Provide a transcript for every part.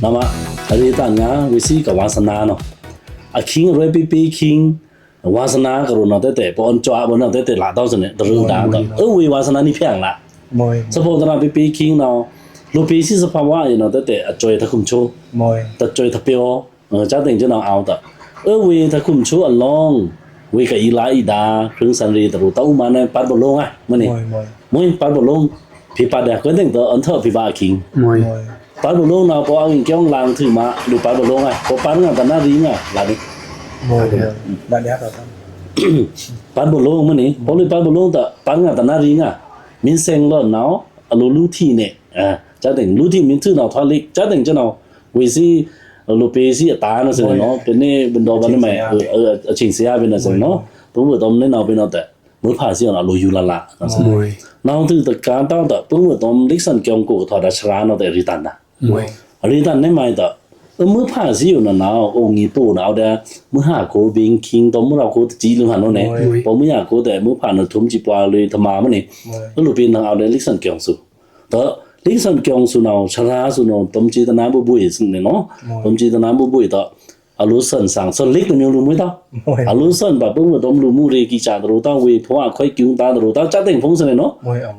那么ari ta nga wisi ka wasana no a king roi pi king wasana ka ro no te pon chwa bon no te la taw sne dru da ta wi wasana ni phang la moi suppose na pi king no lu pi si sa pa wa no te a choi ta khum chu moi ta choi ta pyo cha ting chu no ao ta wi ta khum chu along wi ka i la i da khung san ri ta ru ta ma na pa bo long a ma ni moi pa bo long pi pa da ko ting to an tho pi ba king moi pa bo long na po ang kyong lang thu ma lu pa bo long a ko pa nga ta na ri nga la ni moi da dia ta pa bo long ma ni po lu pa bo long ta pa nga ta na ri nga min seng lo now a lu lu thi ne cha ting lu thi min thu na tha lik cha ting chu no wi si lu pe si ta na se no pe ne bin do ba ne mai a ching sia bin na se no pu bu tom ne na bin na ta mu pha si na lu yu la la na se moi now thu ta ka ta ta pu bu tom lik san kyong ko tha da chra no te ri tan na moi ri tan ne mai ta mu pha si yu na na o ngi pu na da mu ha ko bin king tom mu ra ko ji lu han no ne po mu ya ko te mu pha na thum ji pwa le thama ma ni lu pe na au de lik san kyong su ta lik san kyong su na chra su no tom ji ta na bu bu yi sin ne no tom ji ta na bu bu yi ta a lu san sang so lik no lu mu ta a lu san ba pu mu tom lu mu re ki cha ro ta we pho a khoi kyung ta ro ta cha ting phong se ne no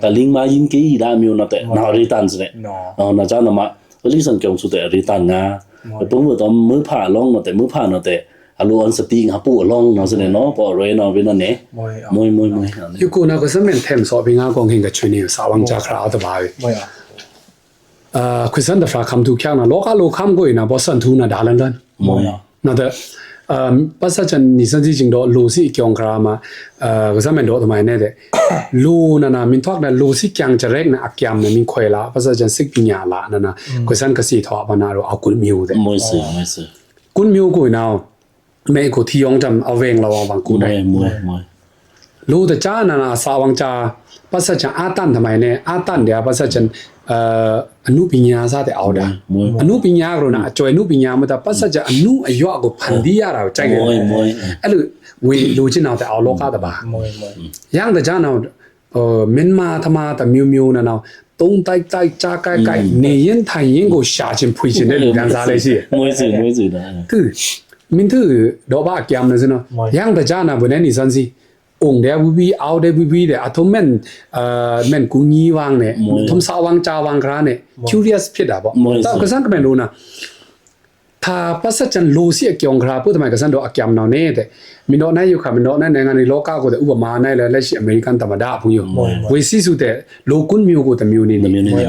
ta ling ma yin ke yi da myo na te na ri tan se ne na cha na ma lik san kyong su te ri tan nga pu mu tom mu pha long no te mu pha no te a lu an sati nga pu long no se ne no po re no we na ne moi yu ko na ko sa men them so bi nga kong hin ga chuni sa wang cha khra ta ba moi Christian da fra kam tu kyang na loka lo kam go ina bo san thu na da lan lan moi na da pasa chan ni san ji jing do lo si kyong kra ma ko sa men do ta mai ne de lo na na min thok na lo si kyang cha rek na akyam na min khoi la pasa chan sik pi nya la na ko san ka si tho ba na ro akul miu de moi se kun miu ko ina me ko thi yong jam aweng la wang ku dai moi lo da cha na na sa wang cha pasa chan atan ta mai ne atan de pasa chan anu pinya sa de au da anu pinya ro na choi anu pinya ma ta pasa ja anu ayo ko phandi ya ra chai ge alu we lo chin na ta au lo ka da ba yang da ja na min ma thama ta miu miu na na tong tai tai cha kai kai ne yin tai yin ko sha chin phui chin de gan sa le si moi se da tu min tu do ba kyam na sin no yang da ja na bu ne ni san si ong de bu bi au de bu bi de atom men ku ni wang ne thom sa wang cha wang kra ne curious ဖြစ်တာပေါ့တာကစားကမန်လို့နာถ้าปัสจันโลสิเกียงคราพูดทำไมกษันโดอักยามนอเน่แต่มิโนนายอยู่ค่ะมิโนนั่นในงานในโลกาก็แต่อุปมาในและชิอเมริกันธรรมดาพุ่งอยู่เวซิสุแต่โลกุนมิวก็แต่มิวนี่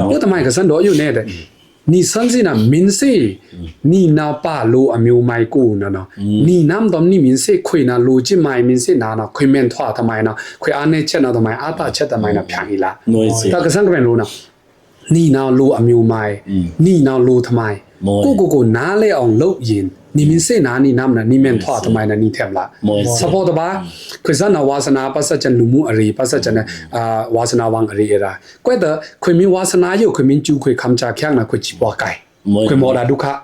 พูดทำไมกษันโดอยู่เน่แต่นี่สันสินะมินเซนี่นาป้าโลอมิวไมกูนะเนาะนี่น้ำดอมนี่มินเซคุยนะโลจิไมมินเซนานะคุยเมนทว่าทำไมนะคุยอันเนเชนะทำไมอาตาเชทำไมนะพังอีละแต่กษันก็เป็นรู้นะนี่นาโลอมิวไมนี่นาโลทำไมကိုနားလဲအောင်လုပ်ရင်နိမင်းစေနာနိနမ်နာနိမန်ထွားတမိုင်နာနိထက်လာစပေါ်တပါခရစ်စနာဝါစနာပတ်စချန်လူမှုအရိပတ်စချန်ဝါစနာဝံအရိရာကွဲ့တဲ့ခွေမင်းဝါစနာယုခွေမင်းကျူခွေခမ်ချာခ ्यांग နာခွေချပွားကိုင်ခွေမော်လာဒုက္ခတဲ့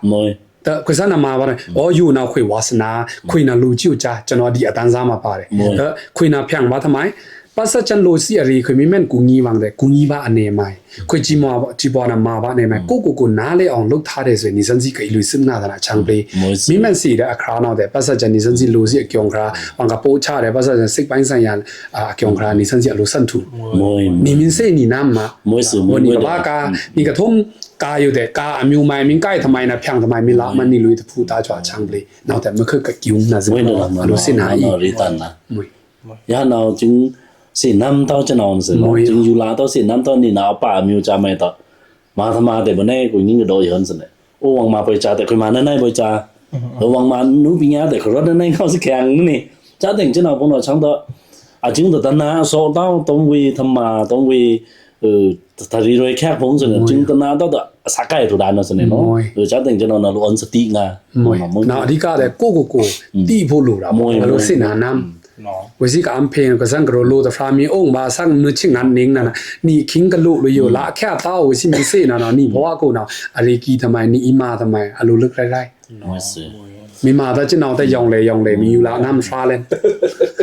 ခရစ်စနာမှာပါအော်ယူနာခွေဝါစနာခွေနာလူကျူချာကျွန်တော်ဒီအတန်းစားမှာပါတယ်တဲ့ခွေနာဖြန့်ပါသမိုင်းปัสจันโลซีอรีคุมีแม่นกูงีวังแต่กูงีบ้าอเนมัยคุจิมอจิปอนามาบ้าเนมัยกูนาเลอองลุกท่าได้สวยนิสันซีก็อีลุซึมนาดนะช่างเปมีแม่นสีแต่คราวนาแต่ปัสจันนิสันซีโลซีเกียงคราวังกับโปชาแต่ปัสจันซิกปังสัญญาณเกียงครานิสันซีอลุสันทุนี่มินเซนี่น้ำมาวันนี้ก็ว่ากานี่กระทุ่มกาอยู่แต่กาอมิวไมมินใกล้ทำไมนะเพียงทำไมมิละมันนี่ลุยตะพูตาจอช่างเปนาแต่เมื่อคือกะกิ้วนะซึมอลุสินหายริตันนะยานาจึงสิน้ำเต้าจะนอนสิเนาะจึงอยู่ลาเต้าสิน้ำเต้านี่นาป่ามิวจาไม่ต่อมาทำมาแต่บ่แน่กูยิ่งก็โดยเหินสิเนี่ยโอ้วังมาไปจาแต่คุยมานั่นๆไปจาวังมานูปิญญาแต่รถนั่นๆเข้าสิแข็งนี่จ้าแต่งจะนอนพวกเราช่างต่อจึงแต่ตนาโซเต้าต้องวีทำมาต้องวีทารีรวยแค่พงสิเนี่ยจึงตนาเต้าต่อสักไก่ถูกดานสิเนี่ยเนาะจ้าแต่งจะนอนเราอันสติงานาอธิกาแต่กูตีพูลูราเราสินาน้ำเวสิกามเพงก็สังกรโลตะฟรามีองค์บาสังนึชิงนันนิงนั่นน่ะนี่คิงกะลุลุอยู่ละแค่เต้าเวสิมิเซน่ะเนาะนี่เพราะว่ากูเนาะอะรีกีทำไมนี่อีมาทำไมอะลุลึกไร่ๆมีมาแต่จินเอาแต่ยองเลยมีอยู่ละน้ำฟ้าเล่น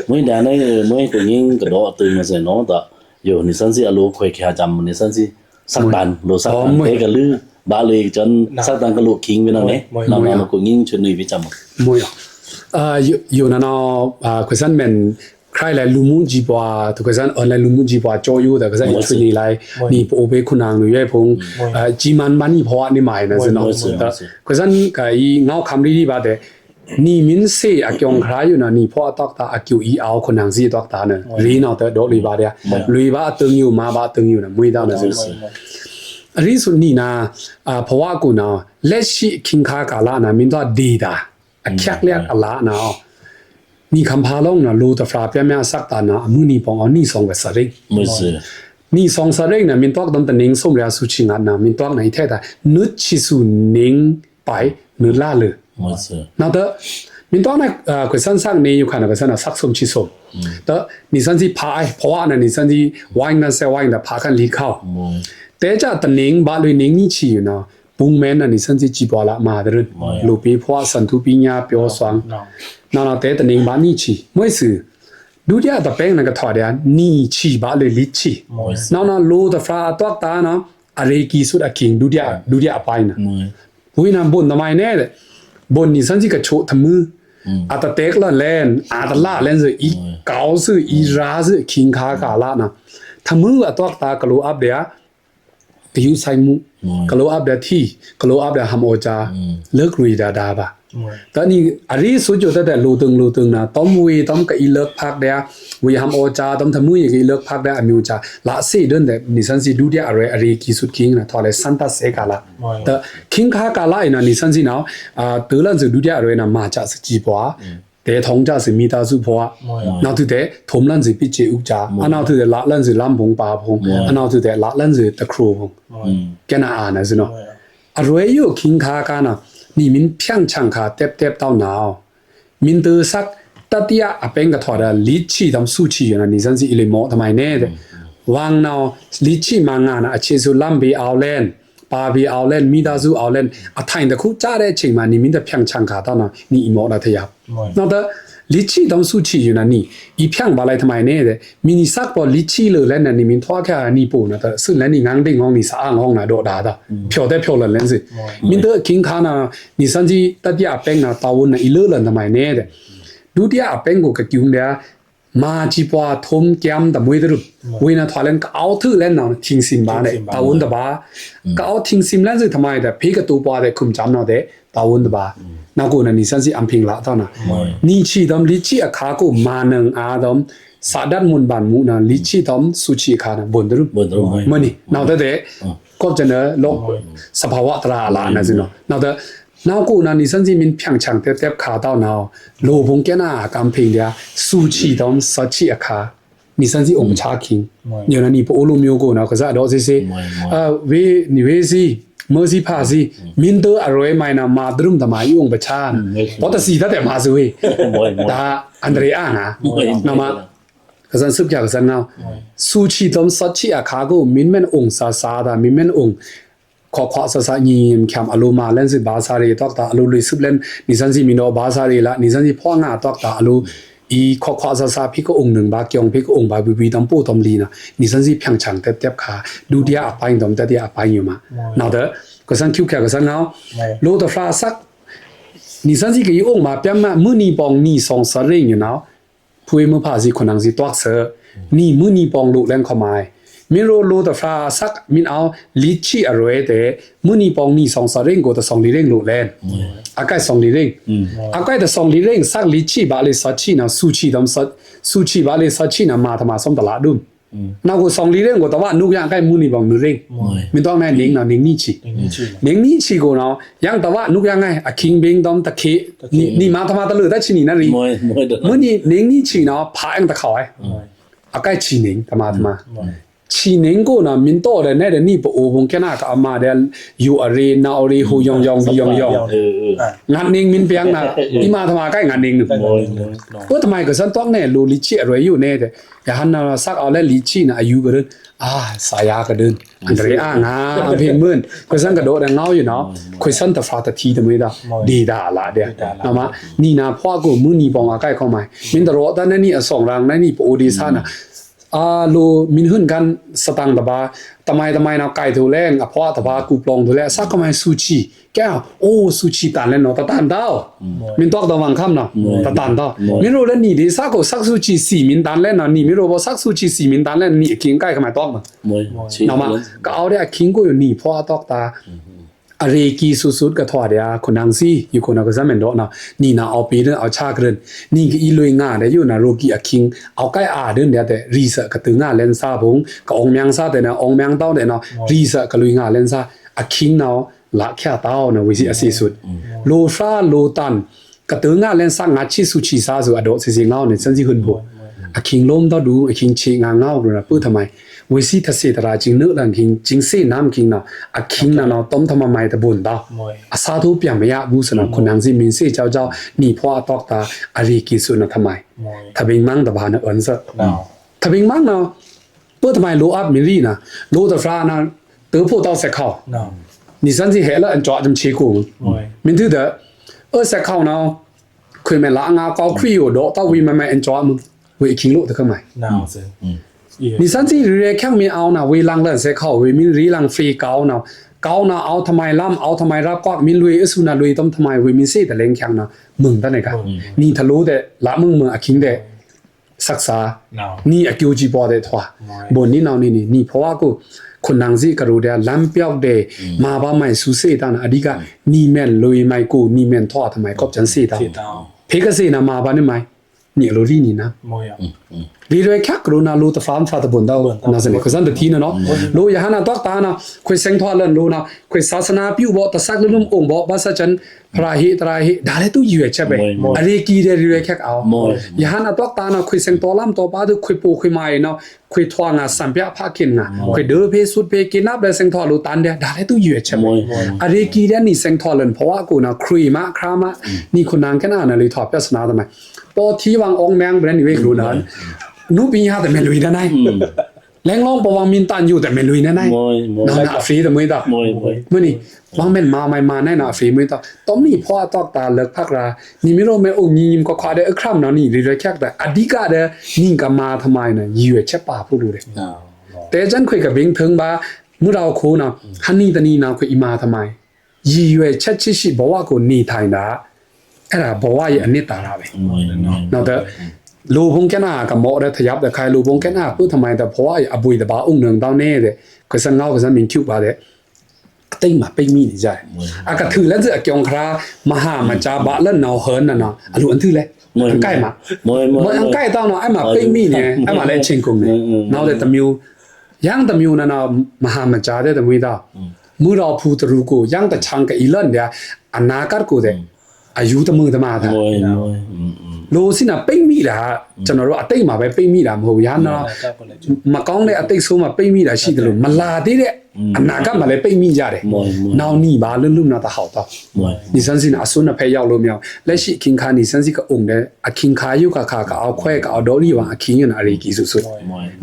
มื้อใดในมื้อกูยิ่งกระโดดตื่นมาเสเนาะตะอยู่นี่สันสิอะลุค่อยแค่จำนี่สันสิสักบันโลสักบันเฮกะลือ ba le jan sak dan ka lu king we na ne na ma ko ngin chun ni vi cham มวยอยู่นะเนาะคุซันแม่นใครแลลุมุจีบัวทุกซันออนไลน์ลุมุจีบัวจออยู่แต่ก็ซันชุนี่ไลนี่โอเปคุณนางอยู่พงจีมันบ้านนี่พอนี่หมายนะซิเนาะคุซันก็อีเงาคำดีๆบาดนี่มินเซอะกยองคราอยู่นะนี่พอตอกตาอะคิวอีเอาคุณนางซีตอกตาเนี่ยลีเนาะแต่ดอกลีบาดลุยบาตึงอยู่มาบาตึงอยู่นะมวยดาวนะซิอันนี้สุดนี่นะเพราะว่ากูนะเลชิคิงคากาลานะมินตัวดีดาอะคักเรียกอะละนะนี่คำพาลงนะรูตะฟราเปียแม่สักตานะมือนี่ปองเอานี่2กสริง mo se นี่2สริงนะมินตอกตำตะนิงส้มเรียสุชิงัดนะมินตอกไหนแท้ตานึดชิสุนิงไปนึดล่าเลย mo se นะเตมินตอกนะกษันสักนี่อยู่คันกษันสักสมชิสมเตนี่สันสิพายเพราะว่านะนี่สันสิวายนะเซวายนะพากันลีเข้า mo แต่จะตะนิงบาลุยนิงนี่ชีอยู่นะปุงแม่นนี่สันสิจีบวาละมาดรึลูปีพวสันทุปิญญาเปียวสวงนาแต่ตะนิงบานี่ชีมวยสือดูdiaตะแป้งนะก็ถอดdiaนี่ชีบาเลยลิชีนาโลตะฟราตอกตานะอะเรกีสุดอะคิงดูdiaอไปนะหุยนะบนทำไมแน่เลยบนนี่สันสิกะโชทมืออาตะเต็กละแลนอาตะละแลนซอีเกาซืออีราซือคิงคากาละนะทมืออะตอกตากะโลอับเดียกยูไซมุกะโลอับเดที่กะโลอับเดฮัมโอจาเลิกรุยดาบะตอนนี้อะรีสุดอยู่แต่โลตึงนะต้อมวีต้อมกะอีเลิกพักเดียวีฮัมโอจาต้อมทำมืออีเลิกพักเดียอมิวจาละ4เดือนแต่นิสันสิดูเดียอะรีกีสุดคิงนะทอเลซันตาเซกาละแต่คิงคากาละนะนิสันสิเนาะตื่นแล้วสิดูเดียอะไรนะมาจากสจีบัวแต่ทองจ้าสิมีตาสุพอนาทุแต่ทมลั่นสิปิเจอุจาอันนาทุแต่ละลั่นสิลำพงปาพงอันนาทุแต่ละลั่นสิตะครูพงแกน่าอ่านนะสิเนาะอร่อยอยู่คิงคากานะนี่มินเพียงช่างคาเต็บเต้าหนาวมินตือสักตัดยาอเป็นกระถอดลิชีทำสู้ชีนะนี่สันสิอิเลโมทำไมแน่เดวางนาวลิชีมางานอาเชสุลัมบีเอาเลนปาบีเอาเลนมีดาซูเอาเลนอาไทน์ตะคุจ้าได้ชิงมานี่มินตะเพียงช่างคาตานะนี่อิโมนะทะยับนอกจากลิชีทำสู้ชีอยู่นะนี่อีเพียงบาไลทำไมแน่เดมินิสักพอลิชีเลยแล้วนะนี่มินทว่าแค่นี่ปูนะแต่ซึ่งแล้วนี่งานดิ่งห้องนี่สะอ้างห้องนะโดดาตาเพียวได้เพียวเลยแล้วสิมินเตอคิงคานะนี่สันจีตัดยาเป็นนะตาวนนะอีเลื่อนทำไมแน่เดดูที่อาเป็นกูกับกิวเนี่ยมาจีปวาทมแกมแต่มวยตรุวินาทวาเลนก็เอาถือเล่นนะทิ้งซิมบ้านเลยตาวนตบ้าก็เอาทิ้งซิมเล่นสิทำไมแต่พี่กับตัวปวาแต่คุมจำนะเดตาวนตบ้านักกูนั่นนี่สันสิอัมพิงละเท่านั้นนี่ชีดำลิชีอาขากูมาหนึ่งอาดำสาดันมุนบันมุนะลิชีดำสุชีขานะบนตรุมันนี่นักแต่เดก็จะเนอโลกสภาวะตราละนะสิเนาะนักแต่นากูนะนี่สันสิมินเพียงช่างเต็บขาเต้านาโลพงแกน่ากำพิงเดียสุชีดำสัชีอาขานี่สันสิองชาคิงอยู่นะนี่พอโอลูมิโอกูนะก็จะดอกซิเวนี่เวซีเมื่อสิพาสิมินเตอร์อร่อยไหมนะมาดรุมทำไมยุ่งประชาเพราะแต่สีถ้าแต่มาสวยแต่อันเดรียนะนะมาก็จะสืบจากกันเนาสุชีดำสัชีอาขากูมินแม่นองซาซาดามินแม่นองขอซาซายีมแคมอลูมาเล่นสิบาซารีตอกตาอลูลุยสืบเล่นนิสันสิมิโนบาซารีละนิสันสิพ่องาตอกตาอลูอีขอซาซาพี่ก็องหนึ่งบาเกียงพี่ก็องบาบีตำปูตำลีนะนิสันสิเพียงช่างเต็บขาดูเดียอภัยตำแต่เดียอภัยอยู่มานาเด้อก็สันคิวแค่ก็สันเงาโลตฟราสักนิสันสิก็อีองมาเปียมามือนีปองนี่สองสริงอยู่เนาะพูดมือพาสิคนนังสิตอกเสือนี่มือนีปองลุแรงขมายมิโรโลตฟราสักมินเอาลิชีอร่อยแต่มือนีปองนี่สองสริงก็แต่สองลิเร่งลุแรงอาไก่สองลิเร่งอาไก่แต่สองลิเร่งสักลิชีบาเลสัชีนะสุชีดำสัดสุชีบาเลสัชีนะมาธรรมาสมตลาดุมนากูสองลิเร่งก็แต่ว่านุกยังไก่มือนีปองนุเร่งมิต้องในนิงนะนิงนี่ชีนิงนี่ชีกูเนาะยังแต่ว่านุกยังไงอะคิงบิงดอมตะเคนี่มาธรรมาตะลือได้ชีนี่นะรีมือนี่นิงนี่ชีเนาะพาอังตะเขาไอ้อาไก่ชีนิงธรรมาชีนิงกูนะมินโตเดเนเดนี่ปโอวงแค่น่าก็อามาเดลอยู่อารีนาอารีฮูยองบียองงานนิงมินเปียงนะอีมาธรรมาใกล้งานนิงก็ทำไมก็สันต้องแน่ลูลิชีอะไรอยู่แน่แต่อย่าหันนาสักเอาแล้วลิชีนะอายุก็เดินสายาก็เดินอันเรียงาอันเพียงมื่นก็สันกระโดดเงาอยู่เนาะคุยสันตะฟาตะทีทำไมได้ดีดาละเดียนะมานี่นะพ่อกูมือนี่ปองอาใกล้เข้ามามินตะโรตนั่นนี่สองรังนั่นนี่ปโอดีซ่านะ โลมินหุ่นกันสตังตะบาทำไมนาไก่ทูแรงอภอตะบากูปลองทูแลซักก็ไม่ซูชิแก้วโอ้ซูชิตันแล้วเนาะตะตันดาวมินตอกตะวังค่ำเนาะตะตันดาวมินโรแล้วนี่ดิซักก็ซักซูชิ4มินตันแล้วเนาะนี่มิโรบ่ซักซูชิ4มินตันแล้วนี่กินไก่ก็ไม่ตอกมา มวย เนาะมาก็เอาได้คิงกูอยู่นี่พอตอกตาอเรกีสุดๆก็ทอดยาคนนางซี่อยู่คนก็ซะแม่นดอกเนาะนี่นะเอาปีเด้อเอาชาเกรนนี่ก็อีลวยง่าได้อยู่นะโรกีอะคิงเอาใกล้อาเด้อเดี๋ยวแต่รีเซก็ตึงง่าเลนซาบงก็องเมียงซาแต่นะองเมียงเต้าแต่เนาะรีเซก็ลุยง่าเลนซาอะคิงเนาะละแค่เต้าเนาะวิสิอสิสุดโลฟาโลตันก็ตึงง่าเลนซางาชิสุชิซาสุอดอสิเงาเนี่ยซันสิหุ่นบ่อะคิงลมตอดูอะคิงชิงาเงาดูนะปื้อทำไมวิสิทศิตราจิงเนื้อลังคิงจิงเสน้ำคิงเนาะอะคิงเนาะต้มทำมาไม่ตะบุญดาอาซาทุเปียงไม่ยากบูสนะคนนางซิมินเสเจ้านี่พ่อตอกตาอารีกิสุนะทำไมถ้าบิงมังตะบานอันซะถ้าบิงมังเนาะเปิดทำไมโลอัพมิลี่นะโลตะฟรานะเตอผู้เต้าเสกเข้านี่สันสิเห็นแล้วอันจ่อจำชีกูมินถือเด้อเสกเข้าเนาะคุยแม่ละงาเกาครีอยู่ดอกเต้าวีแม่อันจ่อมึงเว้ยคิงโลตะเข้าไหมนี่สันสิเรียกแค่มีเอานะเวลังเล่นเสเข้าเวมิรีลังฟรีเกานะเอาทำไมล่ำเอาทำไมรับก็มิลุยอสุนาลุยต้มทำไมเวมิเซแต่เล่งแข็งนะมึงตั้งไหนกันนี่ทะลุแต่ละมึงอคิงเดศักษานี่อคิวจีบอเดทว่าบนนี้นาวนี่เพราะว่ากูคนนางซีกระดูเดลัมเปียวเดมาบ้าไม่สุเซตานะอดีกานี่แม่นลุยไม่กูนี่แม่นทอทำไมก็จันซีตาเพกเซนะมาบ้านนี่ไหมนี่โลรีนี่นะลีเรคักรูนาลูตฟามฟาตบุนดาวนาสเนคซันเดทีนะเนาะโลยหานาตอกตานะคุยเซงทอลันโลนะคุยศาสนาปิวบ่ตะสักลุมองบ่บาสจันพระหิตราหิดาเลตุยูเอชเบอเรกีเดลีเรคักเอายหานาตอกตานะคุยเซงตอลัมตอปาดุคุยปูคุยไม้เนาะคุยทวงาสัมเปียภาคินนะคุยเดอเพสุดเพกินับเดเซงทอลูตันเดดาเลตุยูเอชเบอเรกีเดนี่เซงทอลันเพราะว่ากูนะครีมะครามะนี่คนนางแค่นั้นเลยทอปศาสนาทำไมปอทีวังองแมงเบรนนี่เวกรู้นั้นนูปีหาแต่เมลุยนะนายแรงลองปวังมินตันอยู่แต่เมลุยนะนายนอนอาฟรีแต่มื้อตามื้อนี้วังแม่นมาไม่มาแน่นอาฟรีมื้อตาต้อมนี่พ่อตอกตาเลิกพักรานี่มิโรแม่องยิมก็ควาได้คร่ำเนาะนี่เรื่อยๆแค่แต่อดีกาเด้นี่ก็มาทำไมน่ะอยู่เฉป่าผู้ดูเด้แต่จันคุยกับบิงถึงบ่ามื้อเราโคนะฮันนี่ตะนี่นาคุยอีมาทำไมยี่เวชัดชิบ่ว่ากูนี่ทายนะအဲ့ဒါဘဝရဲ့အနှစ်သာရပဲနောက်တော့လူဘုံကနာကမောရထยับแต่ใครလူဘုံကနာปุ๊ทำไมแต่ဘဝရဲ့အပွေတပါအောင်နံတောင်းနေတဲ့ကစငေါကစမင်ကျူပါတယ်တိတ်မှာပိတ်မိနေကြတယ်အကထူလက်စအကြောင်ခရာမဟာမကြပါလက်နော်ဟန်နော်အလူအန်ထူလဲใกล้မှာမအန်ใกล้တောင်းတော့အဲ့မှာပိတ်မိနေအဲ့မှာလဲအချင်းကုန်နေနောက်တဲ့တမျိုးရန်တမျိုးနော်မဟာမကြတဲ့တမျိုးတော့မူတော်ဖူတရူကိုရန်တချန်ကဤလန်တဲ့အနာကတ်ကိုတဲ့อายุตะมือตะมาตะโลสินะပိတ်မိတာကျွန်တော်တို့အတိတ်မှာပဲပိတ်မိတာမဟုတ်ဘူးညာနော်မကောင်းတဲ့အတိတ်ဆိုးမှာပိတ်မိတာရှိတယ်လို့မလာသေးတဲ့အနာဂတ်မှာလည်းပိတ်မိကြတယ်နောင်နီပါလွတ်လွတ်နာတာဟောက်တော့ဒီစန်းစီနာအစွန်းနဲ့ဖဲရောက်လို့မရလက်ရှိခင်ခါနီစန်းစီကအုံတဲ့အခင်ခါယုကခါကအောက်ခွဲကအောက်ဒေါ်လီဝါအခင်ရနာရီကီဆို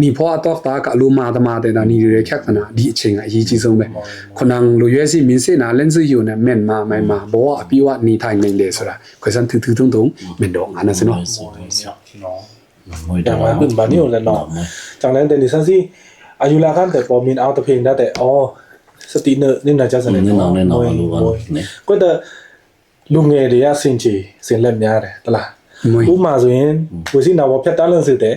နီဖောအတော့တာကအလိုမာတမာတဲ့နာနီရဲခက်ခနာဒီအချိန်ကအရေးကြီးဆုံးပဲခနန်လိုရွေးစီမင်းစေနာလင်းစုယူနဲ့မန်မာမိုင်မာဘောအပြီးဝနေထိုင်နေလေဆိုတာခွေစန်ထူထူတုံမန်တော့ငါနဲ့စနော်อย่างว่าขึ้นบานิโอแล้วเนาะจากนั้นแต่นี่ซันซี่อายุละกันแต่พอมีเอาแต่เพลงได้แต่สติเนอร์นี่น่าจะสนิทเนาะก็แต่ลุงเงเดียสินจีสินเล่มยาတယ်တလားဥမာဆိုရင်ဝစီနာဝဖြတ်တန်းလို့ဆိုတဲ့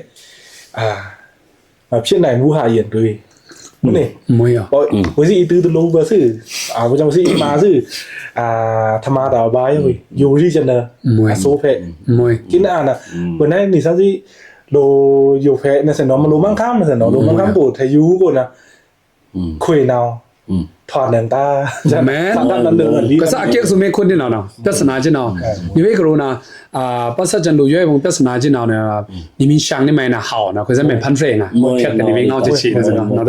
မဖြစ်နိုင်ဘူးဟာရင်တွေမင်းမွေးဝစီတူတလုံးပဲစစ်ဘာကြောင့်စီမာစစ်ธรรมดาบายอยู่รีจนะโซเพกินอ่ะนะวันนั้นนี่ซันซี่โลอยู่เพเนี่ยเสนอมันโลมั่งคั่งเสนอโลมั่งคั่งปู่ทะยุกูนะคุยนาวถอดหนังตาจะแม่ก็สักเกี่ยวสุเมคนที่เนาะปัสนาจิเนาะนี่เวกโรนาปัสจันโลย่อยของปัสนาจิเนาะเนี่ยนี่มีช่างนี่มั้ยนะเฮานะคือจะเป็นพันเฟงอ่ะแค่กันนี่เวงเอาจะฉีดนะเนาะ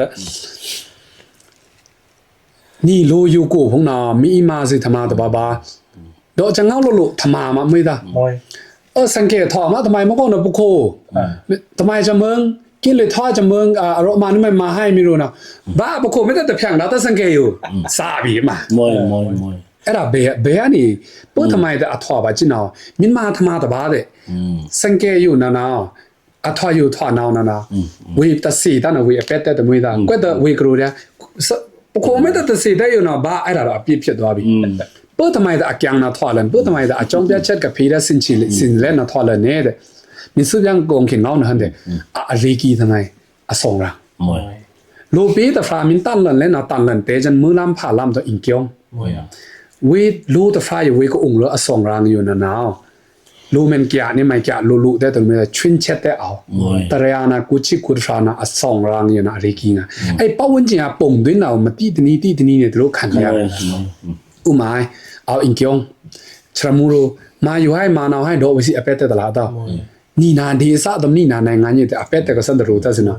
นี่โลยูกูพงนามีมาสิธรรมะตะบาบาดอกจังเงาโลธรรมะมาไม่ได้สังเกตถอมาทำไมมะก็นะปุโคทำไมจะเมืองกินเลยทอจะเมืองอารมณ์นี่ไม่มาให้ไม่รู้นะบ้าปุโคไม่ได้แต่เพียงดาวแต่สังเกตอยู่ซาบีมาအဲ့ဒါဘယ်ကနေပို့ทำไมแต่ถอบาจินอมินมาธรรมะตะบาเดสังเกตอยู่นะ a thwa yu thwa naw na na we ta si ta na we pet ta mui da kwa da we kru da ko me ta si da yu na ba ai da a pi phit twa bi pu ta mai da a kyang na thwa lan pu ta mai da a chong pya chat ka phi da sin chi sin le na thwa lan ne de mi su yang gong khin naw na han de a ri ki ta mai a song ra moi lo pi ta fa min tan lan le na tan lan te jan mu lam pha lam to in kyong moi we lu ta fa yu we ko ung lo a song rang yu na naw lu men kya ni mai kya lu te to me chwin chet te aw ta ya na ku chi ku sha na a song rang yu na ri ki na ai pa wen jin a pong dui naw ma ti ni ne lo khan ya u mai aw in kyong chramuro ma yu hai ma naw hai do we si a pet te da la da ni na de sa dam ni na na nga ni te a pet te ka san da ru ta sin na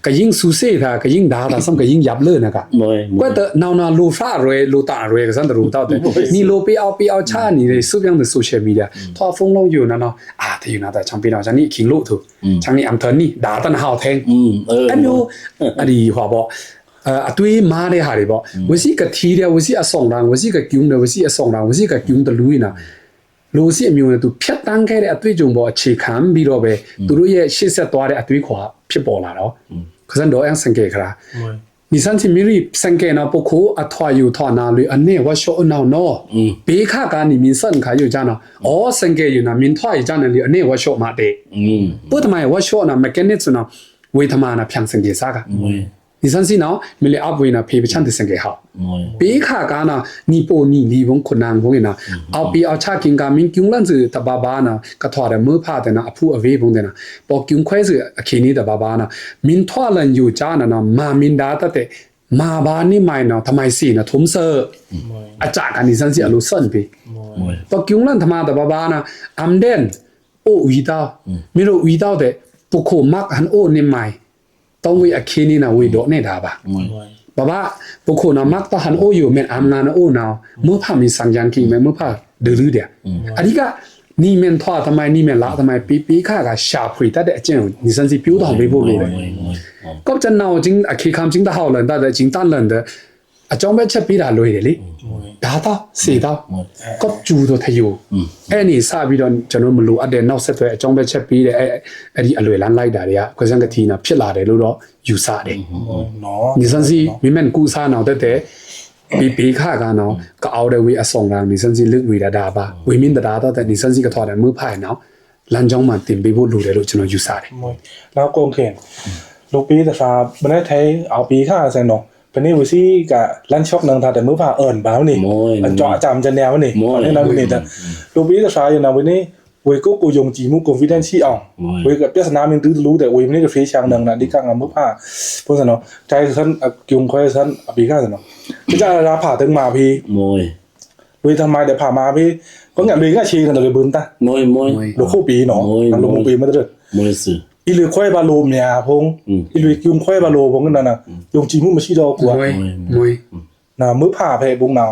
ka yin su se tha ka yin da sam ka yin yap le na ka moi kwa ta naw na lu fa rwe lu ta rwe ka san da ru ta de ni lo pi ao cha ni de su byang de social media thwa phong long yu na no a ta yu na ta chang pi na cha ni king lu thu chang ni am thon ni da tan hao theng aမျိုးa di hwa bo a tui ma de ha de bo we si ka thi de we si a song rang we si ka kyung de we si a song rang we si ka kyung de lu naလူစီအမျိုးနဲ့သူဖြတ်တန်းခဲ့တဲ့အတွေ့အကြုံပေါ်အခြေခံပြီးတော့ပဲသူတို့ရဲ့ရှေ့ဆက်သွားတဲ့အတွေ့အခေါ်ဖြစ်ပေါ်လာတော့ခစန်တော့အန်စန်ကေခရာနိစန်စီမီရီစန်ကေနာပခိုအထွာယူထွာနာလူအနေဝရှောနောနောဘေခါကနီမင်စန်ခါယူကြနာအော်စန်ကေယူနာမင်ထွာယူကြနာလူအနေဝရှောမာတဲ့ပုတမိုင်ဝရှောနာမက်ကန်နစ်စနာဝေသမာနာဖြန်စန်ကေစာကနိစန်စီနော်မီလီအပ်ဝေနာဖေပချန်တစန်ကေဟောဘေခါကနာနီပိုနီလီဘုံခုနန်ဘုံနာအော်ပီအော်ချကင်ကမင်ကျုံလန်ဇတဘာဘာနာကထွာရမေဖာတဲ့နာအဖူအဝေးဘုံတဲ့နာပေါ်ကျုံခွဲစအခင်းနီတဘာဘာနာမင်ထွာလန်ယူချာနာမာမင်ဒါတတဲ့မာဘာနိမိုင်နော်ထမိုင်စီနာထုံဆာအကြကနိစန်စီအလိုစန်ပေပေါ်ကျုံလန်ထမာတဘာဘာနာအမ်ဒန်အိုဝီတာမီရိုဝီတာတဲ့ပုခိုမက်ဟန်အိုနိမိုင်ต้องวิอคีนี่นะวิโดเนดาบะบะบะปุโคนะมักตะหันโออยู่เมนอามงานโอนามื้อพามีสังยังกิเมมื้อพาดื้อๆเดียอันนี้ก็นี่เมนทอทำไมนี่เมนละทำไมปีค่าก็ชาพุยตะเดเจ้านี่สันสิปิ้วตองไปบ่เลยก็จะนาวจริงอคีคำจริงตะเฮาลันตะเดจริงตันลันเดအကြောင်းပဲချက်ပြီးတာလွယ်တယ်လေဒါတော့စေတော့ကော့ကျူတော့ထယူအဲ့นี่စပြီးတော့ကျွန်တော်မလို့အတဲ့နောက်ဆက်တွဲအကြောင်းပဲချက်ပြီးတယ်အဲ့ဒီအလွယ်လန်းလိုက်တာတွေကခွစံကတိနာဖြစ်လာတယ်လို့တော့ယူဆတယ်နော်ဒီစန်စီမိမန်ကူစားနောက်တဲ့ปีค่ากันเนาะก็เอาได้วิอสองรางนี่สันสิลึกวิดาบาวิมินดาตแต่นี่สันสิก็ถอดได้มือพายเนาะลันจองมาติมไปบ่รู้ได้လို့ကျွန်တော်ယူဆတယ်แล้วโกงเข็นลูกปีแต่ฟ้าบ่ได้ไทยเอาปีค่าซั่นเนาะเป็นนี่วิซี่กะลั่นช็อกนังทาแต่มือผ่าเอิ้นบ่าวนี่อันเจาะจำจะแนวนี่นี่นะนี่แต่ลูกปีแต่ฟ้าอยู่นะวันนี้เวยกูยงจีมุกconfidence ชี่อ่องเวยกับเปียสนามินตื้อรู้แต่เวยมันนี่ก็เฟชางนังน่ะดิกังมือผ่าพวกซั่นเนาะใจซั่นยุงค่อยซั่นอปีค่าซั่นเนาะพิจารณาผ่าถึงมาพี่มวยเวยทำไมได้ผ่ามาพี่ก็งั้นเลยก็ชี้กันเลยบึ้นตามวยลูกคู่ปีเนาะลูกปีมันเด้อมวยซื่ออีลือค่อยบาโลมเนี่ยพงอีลือยุงค่อยบาโลพงนั่นน่ะยงจีมุมาชี้ดอกกว่ามวยน่ะมื้อผ่าเพบุงนาว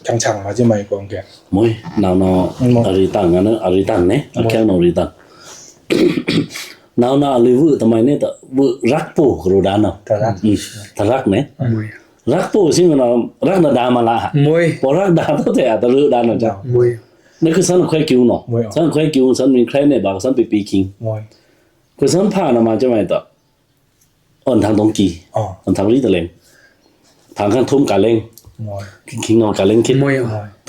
ชังๆมาใช่มั้ยกองแกมวยนาวอริตังนะอริตังเนี่ยแค่นอริตังนาวลิวทำไมเนี่ยตะวรักปูกรูดานะตะรักเนี่ยรักปูสิมันรักดามาละมวยพอรักดาตั้งแต่ตะลือดานะจ้ะมวยนี่คือสันค่อยกิ้วเนาะสันค่อยกิ้วสันมีใครเนี่ยบอกสันไปปีคิงมวยคือสันผ่านมาจะไม่ต่ออ่อนทางตรงกีอ่อนทางลีตะเลงทางข้างทุ่มกาเล้งคิงเอากาเล้งคิด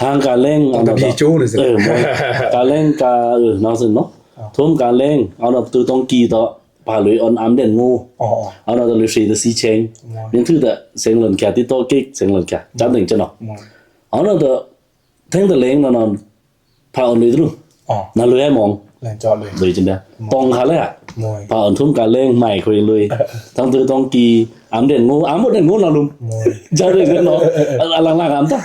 ทางกาเล้งเอาแบบพี่โจ้เลยสิกาเล้งกาน้องสิเนาะทุ่มกาเล้งเอาแบบตัวตรงกีต่อผ่าลุยอ่อนอัมเด่นงูเอาเราจะลุยสีตะซีเชงยังถือแต่เสียงหล่นแก่ที่โต๊ะกิ๊กเสียงหล่นแก่จับหนึ่งจะเนาะเอาเราจะแทงตะเล้งนอนผ่าอ่อนลุยรู้นั่นลุยให้มองแล่นจอดเลยเลยจังได๋ตรงค่ะเลยอ่ะพออันทุ่มกาเล้งใหม่คุยเลยทั้งตือตรงกีอามเด่นงูอามหมดเด่นงูน่ะลุงจะได้เนาะลังๆอามตะ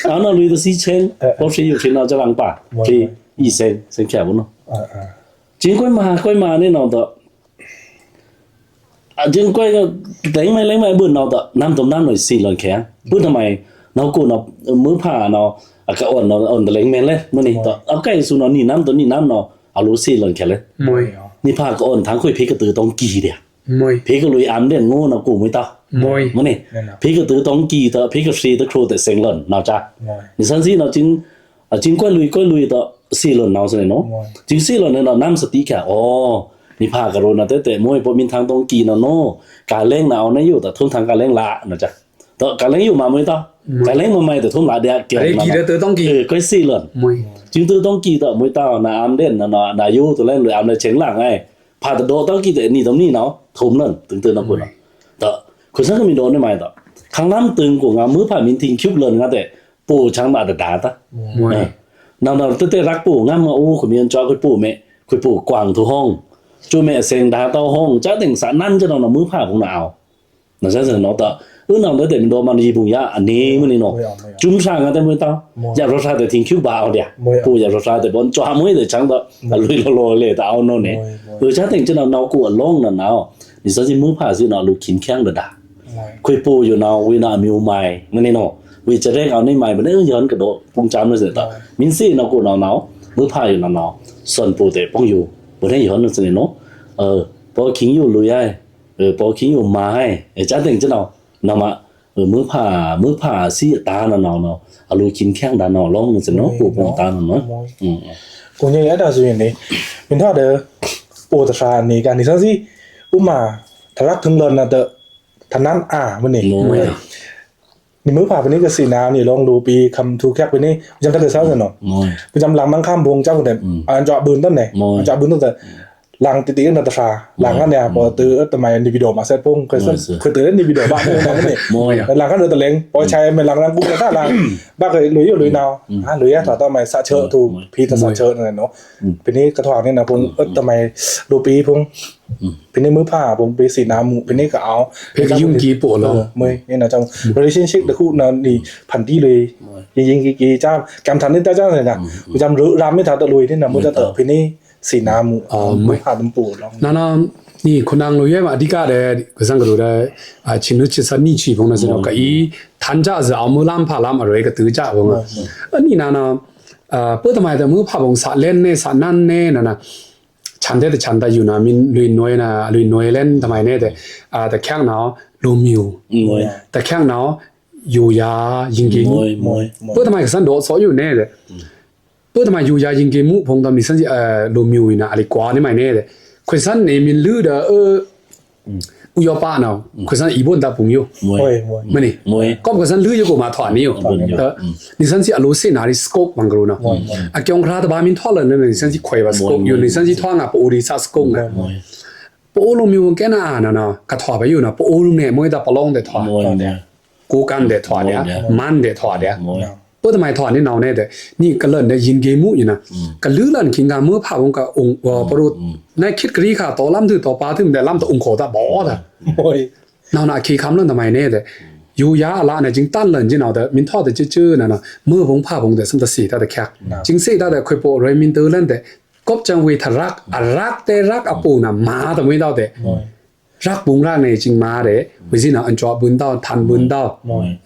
เอาน่ะลุยตะซีเชงพอสิอยู่ที่น่ะจะลังป่าที่อีเซนแค่บ่เนาะจริงค่อยมานี่เนาะตะจริงค่อยก็เล้งไม่เบิ่นเนาะตะน้ำต้มน้ำหน่อย4หลอนแข็งปึ๊ดทำไมเนาะกูเนาะมื้อผ่าเนาะก็อ่อนตะเล้งแม่นเลยมื้อนี้ตะเอาใกล้สู่เนาะนี่น้ำตัวนี้น้ำเนาะเอารู้สิหล่นแค่เลยมวยนี่พาก็อ่อนทั้งคุยพี่ก็ตือต้องกีเดียมวยพี่ก็ลุยอามเด่นงูนะกูไม่ตามวยมื้อนี้พี่ก็ตือต้องกีตะพี่ก็ซีตะครูแต่เซ็งหล่นเนาะจ้ะนี่ซั่นสิเนาะจริงก็ลุยตะสิหล่นเนาะซั่นเนาะจริงสิหล่นเนาะน้ำสติแค่อ๋อนี่ นี่พากะโรนะแต่มวยบ่มีทางตรงกีนะโนกาเล้งนะเอานะอยู่แต่ทุนทางกาเล้งละนะจ๊ะตอกาเล้งอยู่มามวยตอกาเล้งมาใหม่แต่ทุนละเดียเกี่ยว Are ki de tong ki ก็สิเลิน moi จึงต้องกีตอมวยตานะอามเด่นนะนาอยู่ตัวเล่นหรืออามในเชิงหลังไงพาตะโดต้องกีแต่นี่ตรงนี้เนาะทุ่มนั่นตึงๆนะพุ่นตอคุณซังก็มีโดนได้ไหมตอข้างน้ำตึงกูงามือผ่ามินทิงคิบเลินงาแต่ปู่ช่างมาดาตา moi นำแต่รักปู่งามโอ้คุณมีอันจอคุณปู่แม่คุณปู่กวางทุห้องจูแม่เซงดาเต้าห้องจ้าแต่งสานั่นจะนอนมือผ้าของหนาวนั่นซะเนาะตอนำแต่มันโดมันยีบุญยาอันนี้มันนี่เนาะจุ่มสร้างกันแต่มื้อตาอย่ารสชาติทิ้งคิวบาเอาเดียปู่อย่ารสชาติบนจ้ามื้อแต่จังตอลุยโลเลยตาเอาโน่นนี่จ้าแต่งจะนาวกูลงนั่นเนาะนี่ซะสิมือผ้าสิเนาะลูกขินแข้งดาคุยปู่อยู่เนาะวินามิวใหม่นั่นนี่เนาะวิจะเร่งเอาในใหม่มันย้อนกระโดดปุงจามเลยเสร็จต่อมินซี่เนาะกูเนาะมือผ้าอยู่เนาะส่วนปู่แต่ป้องอยู่บ่ได้ย้อนนั่นสิเนาะพอขิงอยู่ลุยให้พอขิงอยู่มาให้จ้าแต่งจะเนาะนำมามือผ้าสิตาเนาะเอาลุยขินแข้งดาเนาะลงนั่นสิเนาะปู่ปองตาเนาะကိုညအဲ့ဒါဆိုရင်လေမင်းတို့တဲ့ပိုတစာနေကနေစစီဥမာทรักถึงลนน่ะเตทนั้นมันนี่นี่มื้อผ่าไปนี่ก็สินานี่ลองดูปีคำทูแคกไปนี่จำถ้าเกิดเศร้าซั่นเนาะประจำหลังมังข้ามพงเจ้าแต่อันเจาะบืนต้นไหนเจาะบืนตั้งแต่หลังติๆนั่นตะชาหลังนั้นเนี่ยพอตื้อทำไมอินดิวิโดมาเซตพงเคยตื้ออินดิวิโดบ้างนั่นนี่หลังก็เดินตะเลงพอใช้มันหลังกูก็ถ้าหลังบ้าเคยลุยอยู่ลุยนาวลุยถอดต้นไม้สะเชอถูพี่ตะสะเชอนั่นเนาะปีนี้กระถางนี่นะพงทำไมดูปีพงปีนี้มื้อผ้าผมไปสีน้ำปีนี้ก็เอาเพกยุ่งกีปวดแล้วมื้อนี่นะจัง relationship 的คู่นั้นนี่พันที่เลยยิงกีจ้ากำทันนี่จ้าเลยนะจำรู้รามไม่ทันตะลุยนี่นะมื้อจะเตปีนี้สีน้ำมื้อผ้าตำปูลองนั่นนี่คนนางลุยว่าอธิกาเดก็สังกัดได้ชินุชิสันนี่ชีพงนั้นสิเนาะก็อีทันจ้าจะเอามื้อลำผ้าลำอะไรก็ตื้อจ้าพงอันนี้นั่นเปิดทำไมแต่มื้อผ้าพงสะเล่นเนี่ยสะนั่นเนี่ยนั่นน่ะฉันได้แต่ฉันได้อยู่นะมินลุยน้อยนะลุยน้อยเล่นทำไมเนี่ยแต่แข้งเนาะโลมิวแต่แข้งเนาะอยู่ยายิงกิมุเปิดทำไมสันโดสออยู่เนี่ยเปิดทำไมอยู่ยายิงกิมุพงตอนนี้สันสิโลมิวนะอะไรกว่านี่ไม่เนี่ยคนสันเนี่ยมินลือเด้ออุยป้าเนาะคนสันอีบนตาปุ่งอยู่มันนี่ก็คนสันลืออยู่กูมาถอนนี่อยู่นี่สันสิอโลเซนาริสโคปบังกรูเนาะอะเกี่ยงคราตบามินทอลเลยนี่สันสิควยบาสโคปอยู่นี่สันสิทองอ่ะปอริซาสโคงอ่ะปอลูมิวแกน่าเนาะกะถอไปอยู่เนาะปอลูเนี่ยมวยตาปลองเดถอกูกันเดถอเนี่ยมันเดถอเนี่ยเปิดทำไมถอนี่เนาเนี่ยนี่ก็เลิ่นได้ยินเกมุอยู่นะก็ลือลั่นคิงกามื้อพาผมก็องค์ปรุในคิดกรีค่ะต่อลำถือต่อปลาถึงแต่ลำต่อองค์โคตะบ่ตะโอ้ยนาคีคำเรื่องทำไมเนี่ยอยู่ยาละเนี่ยจึงตั้นเลิ่นจิเนาแต่มินทอแต่จื้อๆนั่นน่ะมื้อผมพาผมแต่สัมตสีตาแต่แขกจึงสิตาแต่ค่อยโปเรมินเตอร์เล่นแต่กบจังเวทรักรักแต่รักอปูน่ะมาแต่ไม่ได้แต่รักบุงรักเนี่ยจริงมาเด้วิสินะอันจอบุญดาวทันบุญดาว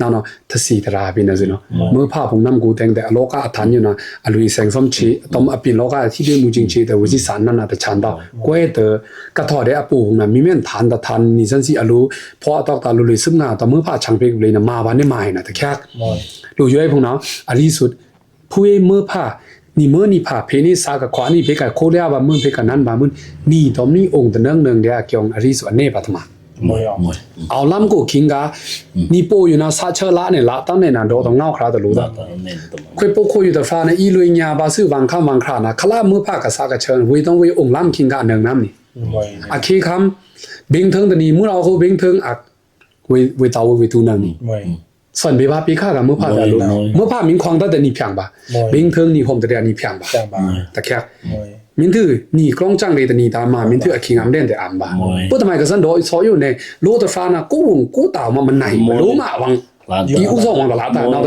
นั่นเนาะทศีตราบินะสิเนาะมื้อพาผมนำกูแต่งแต่โลกะทันอยู่นะอลุยแสงสมชีตอมอปินโลกะที่ได้มูจริงชีแต่วิสิสารนั่นน่ะแต่ฉันดาวกวยเตอกะทอได้อปูน่ะมีแม่นทันตะทันนี่ซั่นสิอลุพอตอกตาลุยซึมหน้าตอมื้อพาชังเพกเลยนะมาวันนี้มาน่ะแต่แค่ลูกอยู่ไอ้พวกเนาะอริสุดผู้เอมื้อพานี่มื้อนี่พาเพนี่สากะขวานี่เพกะโคเรียว่ามื้อเพกะนั้นบามื้อนี่ตอมนี่องค์ตะเนึงเดียเกี่ยงอริสุอันเนปะทมาเอาลำกูคิงกานี่โปอยู่นะซาเชละเนี่ยละตั้งเนี่ยนะโดต้องเงาคราตะรู้ตะค่อยโปโคอยู่ตะฟ้านะอีลุยญาบาซื้อวังข้ามวังครานะคละมื้อพากะซากะเชิญวิต้องวิองค์ลำคิงกานึงน้ำนี่อะเคคำบิงเทิงตะนี่มื้อเราเขาบิงเทิงอักวิตาววิตูนังส่วนเบว่าปีค่ากับมื้อพาตะรู้มื้อพามิงควางตะนี่เพียงบ่บิงเทิงนี่โฮมตะเดียนี่เพียงบ่ตะแค่มินถือนี่กล้องจังเลยแต่นี่ตามมามินถืออคิงอำเด่นแต่อ่ำบ่ปุ๊ตะไมก็ซั่นโดซออยู่ในโลตะฟ้านะกูตาวมันไหนบ่รู้มาวังอีอุซองวังตะลาตาเนาะ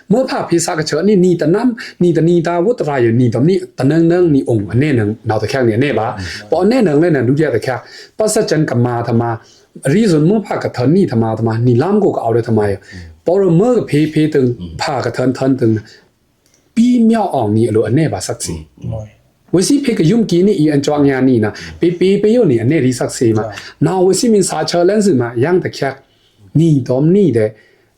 เมื่อภาพพิซากะเชนี่นี่ตะน้ำนี่ตะนี่ตาวุตรายอยู่นี่ตำนี่ตะเนึงนี่องค์อันนี้นึงเนาตะแค่เนี่ยเนี่ยบ่ปอแน่นึงเลยน่ะดูแยตะแค่ปัสจันกมาธรรมารีซอนเมื่อภาคกะเทนนี่ธรรมานี่ล้ำกูก็เอาได้ทำไมปอเมื่อก็เพตึงภาคกะเทนตึงปีเมียวอ่องนี่อโลอันนี้บ่สักสิวิสิเพกยุ่มกีนี่อีอันจวงยานี่นะปีไปอยู่นี่อันนี้ริสักซีมานาวิสิมินสาเชเลนส์มายังตะแคกนี่ตอมนี่เด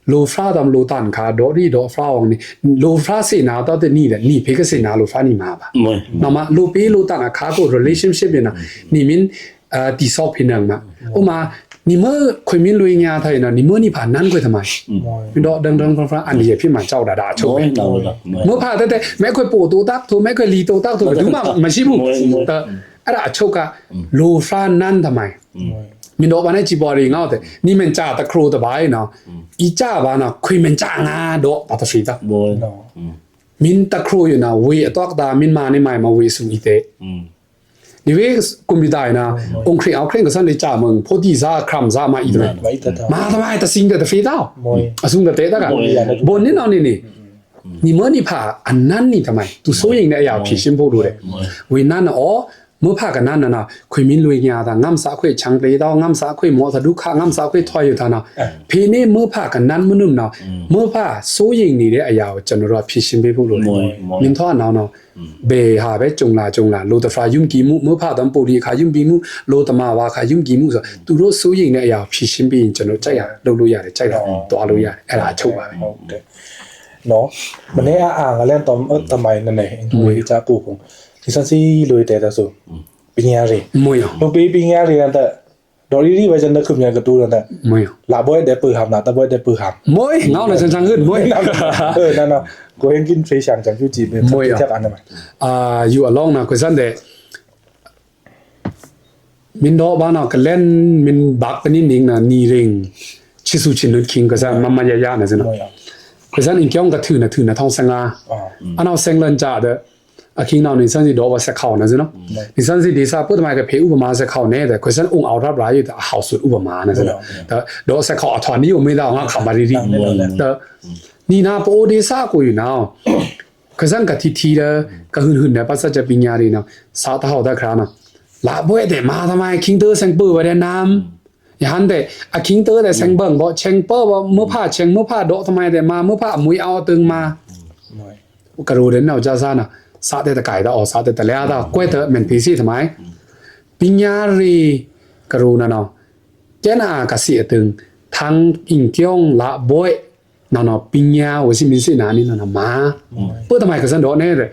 โ โลฟราตามโลตันคาดอรีดอฟราวนี่โลฟราเสนาตอเตนี่แหละนี่เพกเสนาโลฟรานี่มาบะ moi นอมาโลเปโลตันคาโก relationship เนี่ยนะนี่มินติซอพินังมาโอมานี่เมื่อคุยมินลุยญาไทยนะนี่เมื่อนี่ผ่านนั้นคุยทำไมมินดอดังๆฟ้าอันนี้พี่มาเจ้าดาโช moi ย nào đó เมื่อผ่านแต่แม้คุยโปโตตักโทแม้คุยลีโตตักโทดูมามันชิบุแต่อะระโชกะโลฟรานั้นทำไมมินดอกบานให้จีบอรีเงาแต่นี่มันจ่าตะครูตะบายเนาะอีจ่าบานะคุยมันจ่างาดอกปาตฟีตะ moi มินตะครูอยู่นะเวตอกดามินมานี่ไม่มาเวสุอีเตนี่เวกุมบิดายนะองค์ครีเอาเคร่งกับสันได้จ่ามึงพอดีซาครัมซามาอีกเลย ไว้ตะตา มาทำไมตะซิงตะฟีตาว มวย อสุงตะเตตะกันบนนี่นอนนี่นี่เมื่อนี่ผ่าอันนั้นนี่ทำไมตุโซยิงเนี่ยอยากผีชิมพวกดูเลยเวนั่นนะอ๋อเมื่อพากันนั้นนะคุยมินลุยญาตางำสาคุยชังเปดางำสาคุยหมอสะดุขางำสาคุยถอยอยู่ท่านะพีนี่เมื่อพากันนั้นมื้อนึงเนาะเมื่อพาโซยิงนี่ได้อายาวจนรอพิชิมไปพวกโลมินท่อเนาะเบหาเบจงลาโลตฟายุมกีมุเมื่อพาตำปูรีขายุมบีมุโลตมาวาขายุมกีมุซะตุโรโซยิงเนี่ยอายาวพิชิมไปจนใจอยากลุยရတယ်ใจတော့တော်လို့ရတယ်အဲ့ဒါအချုပ်ပါပဲ ဟုတ်တယ်နော်မနေ့အာငလဲတော့တမိုင်းနေငွေချပူပုံဒီစစီလွေတဲ့ဆိုပညာရေး မွေအောင် လူပေးပညာရေးတဲ့ဒေါ်ရီဝဲကျန်တဲ့ခုမြန်ကတူတဲ့ မွေအောင် လာဘွဲတဲ့ပူဟမ်နာတဘွဲတဲ့ပူဟမ် မွေငေါ့လည်းချန်ဟึ้นမွေ နော်ကိုရင်กินเฟชั่นจังจูจีเป็นแค่อันนั้นมั้ย อยู่อลองนะคุยซันเดมินดอบานะกะเล่นมินบักปะนินิงนะนีริงชิสุชินุคิงก็ซะมามายาๆนะซินะคุยซันอิงเกียงกะถือนะท้องสังอาอันเอาเซงลันจาเดอะคิงนาวนี่ซันสิดอว่าสักเข้านะซินะนี่ซันสิดีซาปุตมายกะเพอุปมาสักเข้าแน่แต่คุยซันองค์เอารับหลายอยู่แต่เฮาสุดอุปมานะซินะแต่ดอสักเข้าอะถอนนี้อยู่ไม่ได้งาขับมาดีๆแต่นี่นาโปเดซากูอยู่นาว可是个提提的，个很的，把这这边家里呢，啥都好的看呢。那不会的，妈他妈听到声波的南，然后的啊听到的声蹦不，声波不没怕多他妈的嘛，没怕没เอาตึงมา我个路人呢，加上呢，啥的改的哦，啥的了的，怪的免皮西他妈，边家里个路呢呢，这那个是ตึงทางอิงเกียงละบ่อยนอปิญญาว่าสิมิสินานี่นอมาเปิ้ทำไมก็ซันดอแน่เลย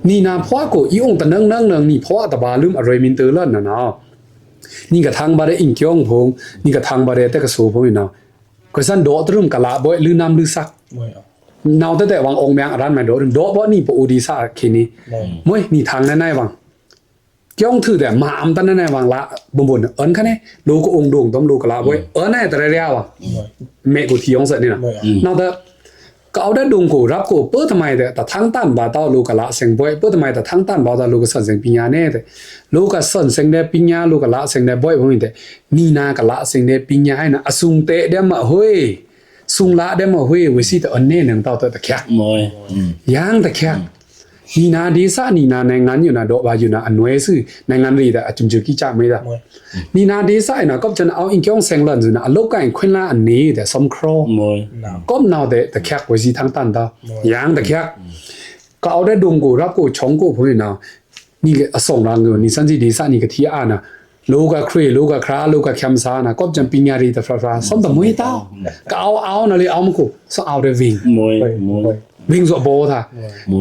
นี่นาพ่อกูอีองตะนังนี่พ่อตะบาลืมอะไรมินเตอร์ลั่นน่ะเนาะนี่ก็ทางบาได้อิงเกียงพงนี่ก็ทางบาได้แต่ก็โซพงเนาะก็ซันดอตรึมกะละบ่ลือน้ำลือซักเนาแต่วังองค์แมงอรันมาดอดอบ่นี่ปอดีซาคินี่มวยนี่ทางแน่ๆวังเกียงถือแต่มาอำตันแน่ๆวังละบนเอิ้นคะเนี่ยโลก็องค์ดวงต้มโลกะละบ่เอิ้นแน่แต่ระยะวังเมกูที่ยองเสร็จนี่นะนอกจากก็เอาได้ดวงกูรับกูเปิดทำไมแต่ทั้งตันบาตาลูกละเสียงบ่อยเปิดทำไมแต่ทั้งตันบาตาลูกสั่นเสียงปิญญาแน่แต่ลูกสั่นเสียงได้ปิญญาลูกละเสียงได้บ่อยผมแต่นี่นากละเสียงได้ปิญญาให้นะอสุงเตะได้มาเฮ้ยสุงละได้มาเฮ้ยวิสิแต่อันนี้หนึ่งต่อแต่แค่ moi ยังแต่แค่นี่นาดีซ่านี่นาในงานอยู่นะดอกบาอยู่นะอันเวซื่อในงานรีแต่จุมจุกี้จ้าไม่ได้นี่นาดีซ่านะก็จะเอาอิงเกียงเซงลันอยู่นะโลกกันควินละอันนี้แต่สมครอ moi ก็นาวแต่แค่วิสิทั้งตันตายังแต่แค่ก็เอาได้ดงกูรับกูชงกูพูดนะนี่ก็ส่งรังอยู่นี่สันติดีซ่านี่ก็ที่อ่านนะโลกครีโลกคราโลกแคมซานะก็จะปิญญารีแต่ฟราสมแต่ไม่ต้าก็เอานะเลยเอามันกูสเอาได้วิ่ง moi วิ่งสวโบท่า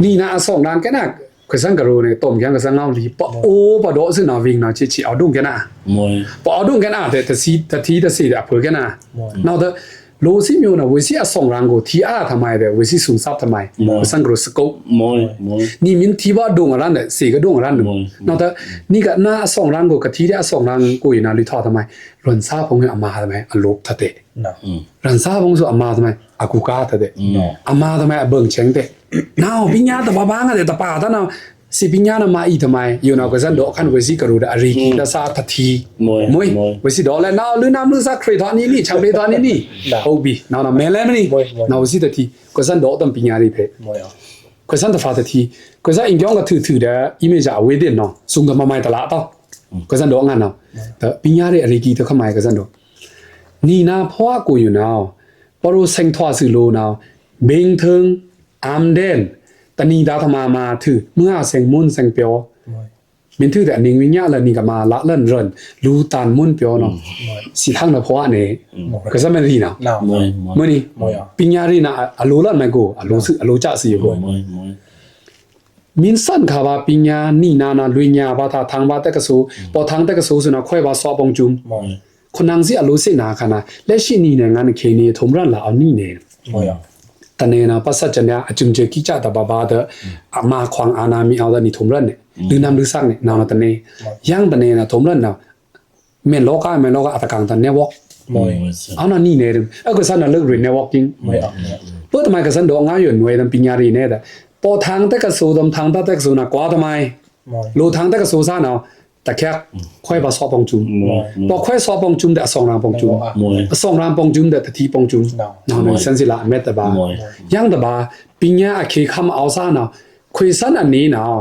นี่นะส่งร้านแค่น่ะคือสังกะโรเนี่ยต้มยังกับสังเอาลีปะโอ้ปะโดซึ่งน่ะวิ่งน่ะชิเอาดุ้งแค่น่ะ moi ปะเอาดุ้งแค่น่ะแต่สีแต่เผื่อแค่น่ะนอกจากโลซิมิวน่ะวิสิส่งร้านกูที่ทำไมแต่วิสิสูงซับทำไมสังกะโรสกุ moi นี่มินที่ว่าดุ้งร้านเนี่ยสีก็ดุ้งร้านนึงนอกจากนี่ก็น่าส่งร้านกูกับที่ได้ส่งร้านกูอยู่น่ะลิทอทำไมรอนซาพงอามาทำไมอลบทะเตรันซาพงสุอามาทำไมอากูกาทะเตอามาทำไมเบิ่งเชงเตนาวปิญญาตะบางอะตะปาตะนาวสิปิญญานะมาอีทำไมอยู่นาวก็ซันดอคันเวสิกะรูดะอารีกิดะซาทะทีมวยเวสิดอแลนาวลือน้ำลือซักเครทอนี่ชังเปทอนี่โอบีนาวนะแม่แลมนี่นาวสิตะทีก็ซันดอตัมปิญญารีเพก็ซันตะฟาตะทีก็ซันอิงยองก็ถือดะอิเมจอะเวดินเนาะซุงกะมาไมตะละตอก็ซันดองานเนาะแต่ปิญญารีอารีกิตะขมายก็ซันดอนี่นาพ่อกูอยู่นาวปรุเซงทอสึโลนาวเบงเทิงอามเดนตะนีดาธมามาถือเมื่อเสียงมุ่นเสียงเปียว มินถือแต่นิ่งวิญญาละนี่ก็มาละเล่นเรินรู้ตานมุ่นเปียวเนาะสิทางนะเพราะนี่ก็ซะแม่นดีนะ nào มวย มื้อนี้ mồi à ปิญญารีนะอโลละแม่กูอโลสึอโลจะสิกู มวย มินสันคาบาปิญญานี่นานาลุยญาบาทาทางบาตะกะสูปอทางตะกะสูสุนะค่อยบาซอปองจุม mồi คนนางสิอโลสินาคนะและชินี่เนี่ยงานเคนีทมรันละเอานี่เนี่ย mồi à ตะเนนะปัสสัจญะอจุมเจกิจาตะบาบาเดอะมาควางอานามีเอาดะนี่ทมรันเนี่ยลือนำลือซักเนี่ยนาวนะตะเนยังตะเนนะทมรันนะเมนโลกะอัตกังตะเนวอก mồi เอานะนี่เนี่ยก็สันนะเลิกเรียนเนวอกจริง mồi à เปิดทำไมก็สันดอกงาอยู่หน่วยนำปิญญารีเนี่ยแต่ปอทางตะกะสูดำทางตะกะสูนะกว่าทำไม mồi รูทางตะกะสูซาเนาะแต่แค่ค่อยบาซอปองจุมพอค่อยซอปองจุมแต่สองรางปองจุม มวย สองรางปองจุมแต่ทีปองจุมเนาะสันสิละเมตตาบายังตะบาปิญญาอเคคำเอาซาเนาะคุยสันอันนี้เนาะ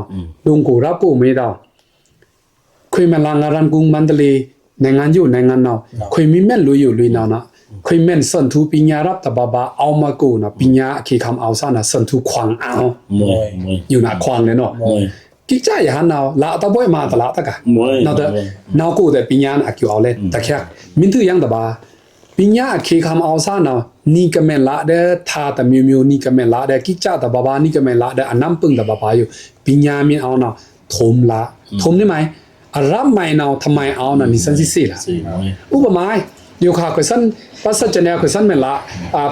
ดงกูรับกูไม่ได้คุยมาลางารันกุงมันตะลีในงานอยู่ในงานเนาะคุยมีแม่นลุยอยู่ลุยเนาะนะคุยแม่นสันทูปิญญารับตะบาบาเอามากูเนาะปิญญาอเคคำเอาซาเนาะสันทูขวางเอา มวยมวย อยู่หน้าควางเลยเนาะ มวย กิจายหันเอาละตะบ่อยมาตะละตะกะ มวย เนาะแต่นาวกูแต่ปิญญาอะกิวเอาเลยตะแค่มินถือยังตะบาปิญญาเคคำเอาซาเนาะนี่ก็แม่นละเด้อทาตะมิวมิวนี่ก็แม่นละเด้อกิจาตะบาบานี่ก็แม่นละเด้ออันน้ำปึ้งตะบาบาอยู่ปิญญามินเอาเนาะทมละทมได้ไหมอะรับไม่เนาะทำไมเอาน่ะนี่สันสิล่ะ สี่มวย อุปมาอยู่ค่ะคือสันปัสสัจญะคือสันแม่นละ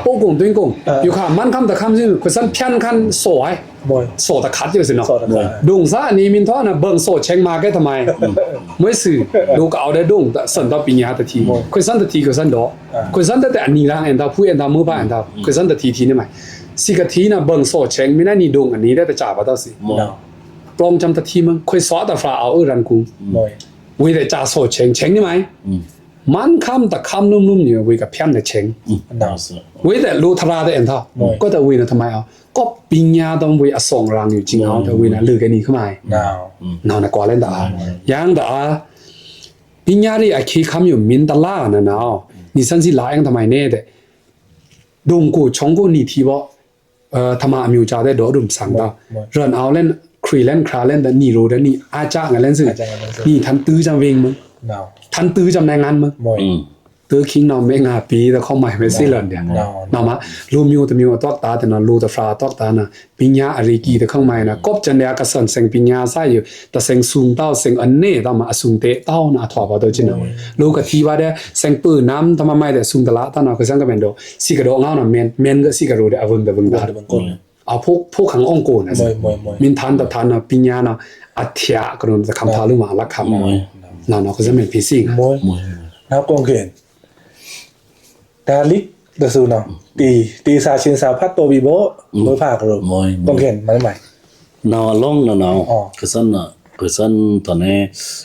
โปกงตุ้งกงอยู่ค่ะมันคำตะคำซึ่งคือสันเพี้ยนคันสวย mồi โซตะคัดอยู่สิเนาะ sọ thật là ดุงซะอันนี้มินท้อนะเบิ่งโซเช็งมาแกทำไมไม่สื่อดูก็เอาได้ดุงแต่สันตอปิญญาตะทีคุยสันตะทีคือสันดอคุยสันตะแต่อันนี้ละอันตาผู้อันตามือพาอันตาคุยสันตะทีทีนี่ไหมสิกะทีนะเบิ่งโซเช็งไม่ได้นี่ดุงอันนี้ได้แต่จ่าบ่ตอสิ มวย nào ปลอมจำตะทีมึงคุยซอตะฟราเอารันกู mồi วิแต่จ่าโซเช็งเช็งนี่ไหมมันคำตะคำนุ่มๆอยู่วิกับเพี้ยนแต่เช็ง nào sợ วิแต่รู้ทราได้อันเท่าก็แต่วินะทำไมเอาก็ปิญญาต้องวิอสองรังอยู่จริงเอาแต่วินะลือกันนี่ขึ้นมา nào นอนกว่าเล่นตายังตาปิญญาที่ไอ้คีคำอยู่มินตลานะนะนี่สันสิลาเองทำไมเน่แต่ดงกูชงกูนี่ทีว่าธรรมะมิวจาได้ดอดุมสังตาเรนเอาเล่นครีเล่นคราเล่นแต่นี่รู้แต่นี่อาจ้างเล่นสินี่ทันตื้อจำเวงมึง nào ทันตื้อจำในงานมึง mồi ตื้อคิงนอนไม่งาปีแต่เขาใหม่ไม่สิเลินเดีย nào นอมาลูมิวแต่มิวตอกตาแต่นอนลูแต่ฟราตอกตานะปิญญาอริกีแต่ข้างในนะกบจันเดียกสันเซงปิญญาใส่อยู่แต่เซงซุงเต้าเซงอันเน่ตามาอสุงเตเต้านะถอดตัวจินะลูกกะทีว่าเดเซงปืนน้ำทำมาไม่แต่ซุงตะละตานะคือสังกะเป็นโดสิกะโดงเอานะเมนก็สิกะโดเดอวึงตะวึงตา được bằng côn เอาพวกขังองโกนะ mồi mồi mồi มินทันตะทันนะปิญญานะอัตยะกระโดนจะคำทาลุมาลักคำ มวย นั่นเนาะคือจะเป็นพีซิง mồi มวย nào con kiện ta lít được sự nào tì xà trên xà phát tô bị bố mới phạt rồi มวย con kiện mày mày นาวลงนะนาว อ๋อ คือสันน่ะคือสันตอนนี้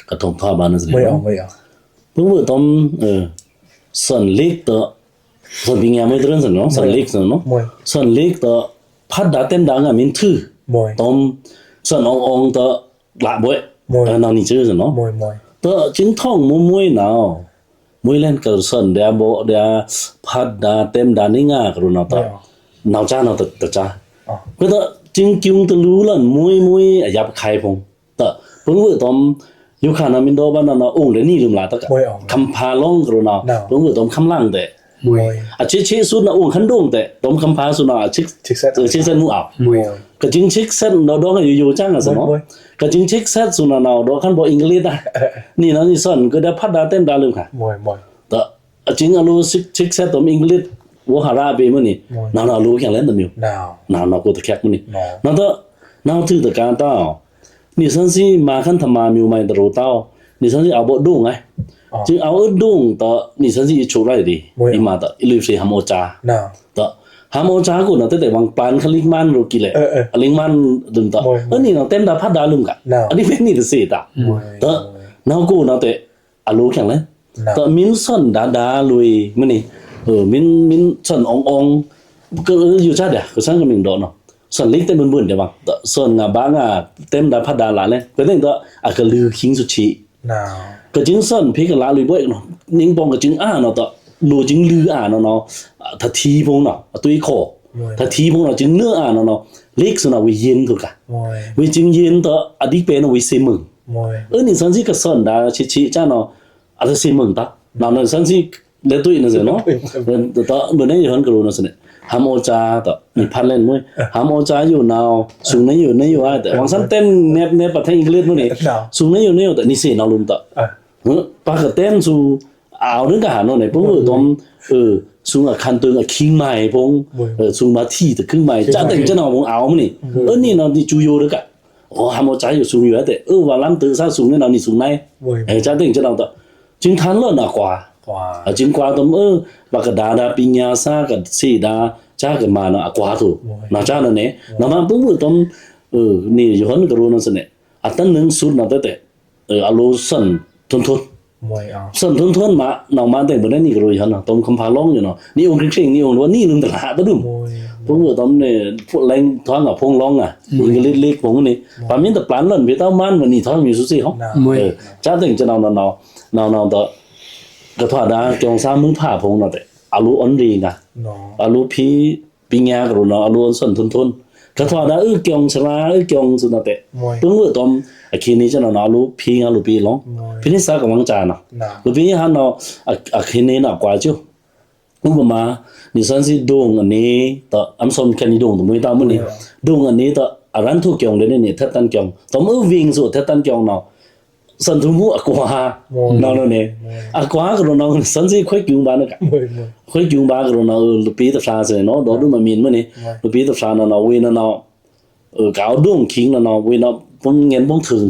กระทงท่าบานนั่นสิ mày ở mày ở เพิ่งว่าต้มสันเล็กต่อสันปิญญาไม่ตรงสันเนาะสันเล็กสันเนาะ mồi สันเล็กต่อพัดดาเต็มดังอ่ะมินทื่อ mồi ต้มสันองต่อละบ่อยนาวนี่ชื่อสันเนาะ mồi mồi ต่อจึงท่องมวยนาวมวยเล่นกับสันเดียโบเดียพัดดาเต็มดานี่ง่ากรุณาต่อนาวจ้านาวตะจ้า ờ เพราะจึงจึงตะรู้ล่ะมวยยับใครพงแต่เพิ่งว่าต้มอยู่ขานามินโดบ้านน่ะองค์เดนี่ลืมลาตะกะ mồi ở คำพาลงกรุณาเพิ่งว่าต้มคำล่างแต่ มวย อาชิสุดน่ะองค์ขันดงแต่ต้มคำพาสุดน่ะชิก chiếc set ชิกเส้นมูอับ มวย ก็จึงชิกเส้นดอกอยู่จังอ่ะซะเนาะก็จึงชิกเส้นสุดน่ะดอกคันบ่อังกฤษอ่ะนี่นะนี่ซ่อนก็ได้พัดดาเต็มดาลืมค่ะ mồi mồi แต่จริงอ่ะรู้ชิกเส้นต้มอังกฤษว่าหาราเบมื้อนี่นาวรู้แค่เล่นตะมิว nào นาวกูตะแคกมื้อนี่ nào นั่นเถอะนาวถือตะการเต้านี่สันสิมาคันธรรมามิวไม่ตะโรเต้านี่สันสิเอาบ่ดุงไงจึงเอาดุงต่อนี่สันสิชูไรดีอีมาตะอิลิฟสิหามโอจา nào ต่อหามโอจากูน่ะแต่วังปานคลิกมันรูกิเลอลิงมันดึงต่อนี่เนาะเต็มดาพัดดาลุมกะอันนี้เป็นนี่ตะเสตะ mồi ต่อนาวกูเนาะแต่อะรู้แข็งเลยต่อมินซ่อนดาลุยมื้อนี่มินซ่อนองก็อยู่จ้าเด้อก็ซั่นก็มิงโดเนาะส่วนเล็กแต่บุญๆเดี๋ยวว่าส่วนงาบ้างเต็มดาพัดดาหลายเลยก็ตั้งแต่อากลือคิงสุชิ nào ก็จึงส่วนพิกลาลุยบ่เนาะนิ่งปองก็จึงเนาะตอดูจึงลือเนาะถ้าทีพงเนาะตุยโคถ้าทีพงเนาะจึงเนื้อเนาะเล็กสุนะวิเย็นตุกะ mồi วิจึงเย็นตออดิเป็นวิเซมึง moi ni san si ka son da chi cha no ada si mung ta na na san si le tu ina se no ta bune yon ko no se ne ham o cha ta ni phan len moi ham o cha yu now sung ne yu a ta wang san tem ne pa thai english mo ni sung ne yu ta ni se na lum ta pa ka tem su aoนึงka ha no ne pung tom sung a khan tu a king mai pung sung ma thi ta khung mai cha teng cha no pung ao mo ni ni no ni chu yo de ka ham o cha yu sung yu de wa lam tu sa sung ne na ni sung nai cha teng cha no ta jing than lo na kwa jing kwa tom ba ka da pinya sa ka si da cha ka ma na kwa tu na cha na ne na ma pung tom ni yon ka ro no se ne a tan nung su na te a lo san thon san thon ma na ma te bo ni ka ro yan na tom kham pha long you know ni ong kring ni ong lo ni nung ta ha ta dum pung tom ne phu leng thong a phong long a ni le le pung ni pa min ta plan lon be ta man ma ni thong mi su si ho cha teng cha na ta ka thwa da kyong sa mu pha phong na te a lu on ri nga a lu phi pinya ka ro na a lu san thon ka thwa da kyong chra kyong su na te pung tom a khi ni cha na lu phi nga lu pi long phi ni sa ka wang cha na lu pi ha no a khi ni na kwa chuဥပမာ你算是动呢的俺说看你动的没到么呢动呢的啊然土讲的呢他单讲咱们วิ่งสู่他单讲เนาะสันทุมุอะกว่าเนาะเนี่ยอะกว่าก็เนาะสันสิค่อยกินบานะค่อยกินบาก็เนาะลูปีตะฟาเสเนาะดอดูมามีนมื้อนี่ลูปีตะฟาเนาะเวนะเนาะกาวดงคิงเนาะเวนะบ่เงินบ่ถึง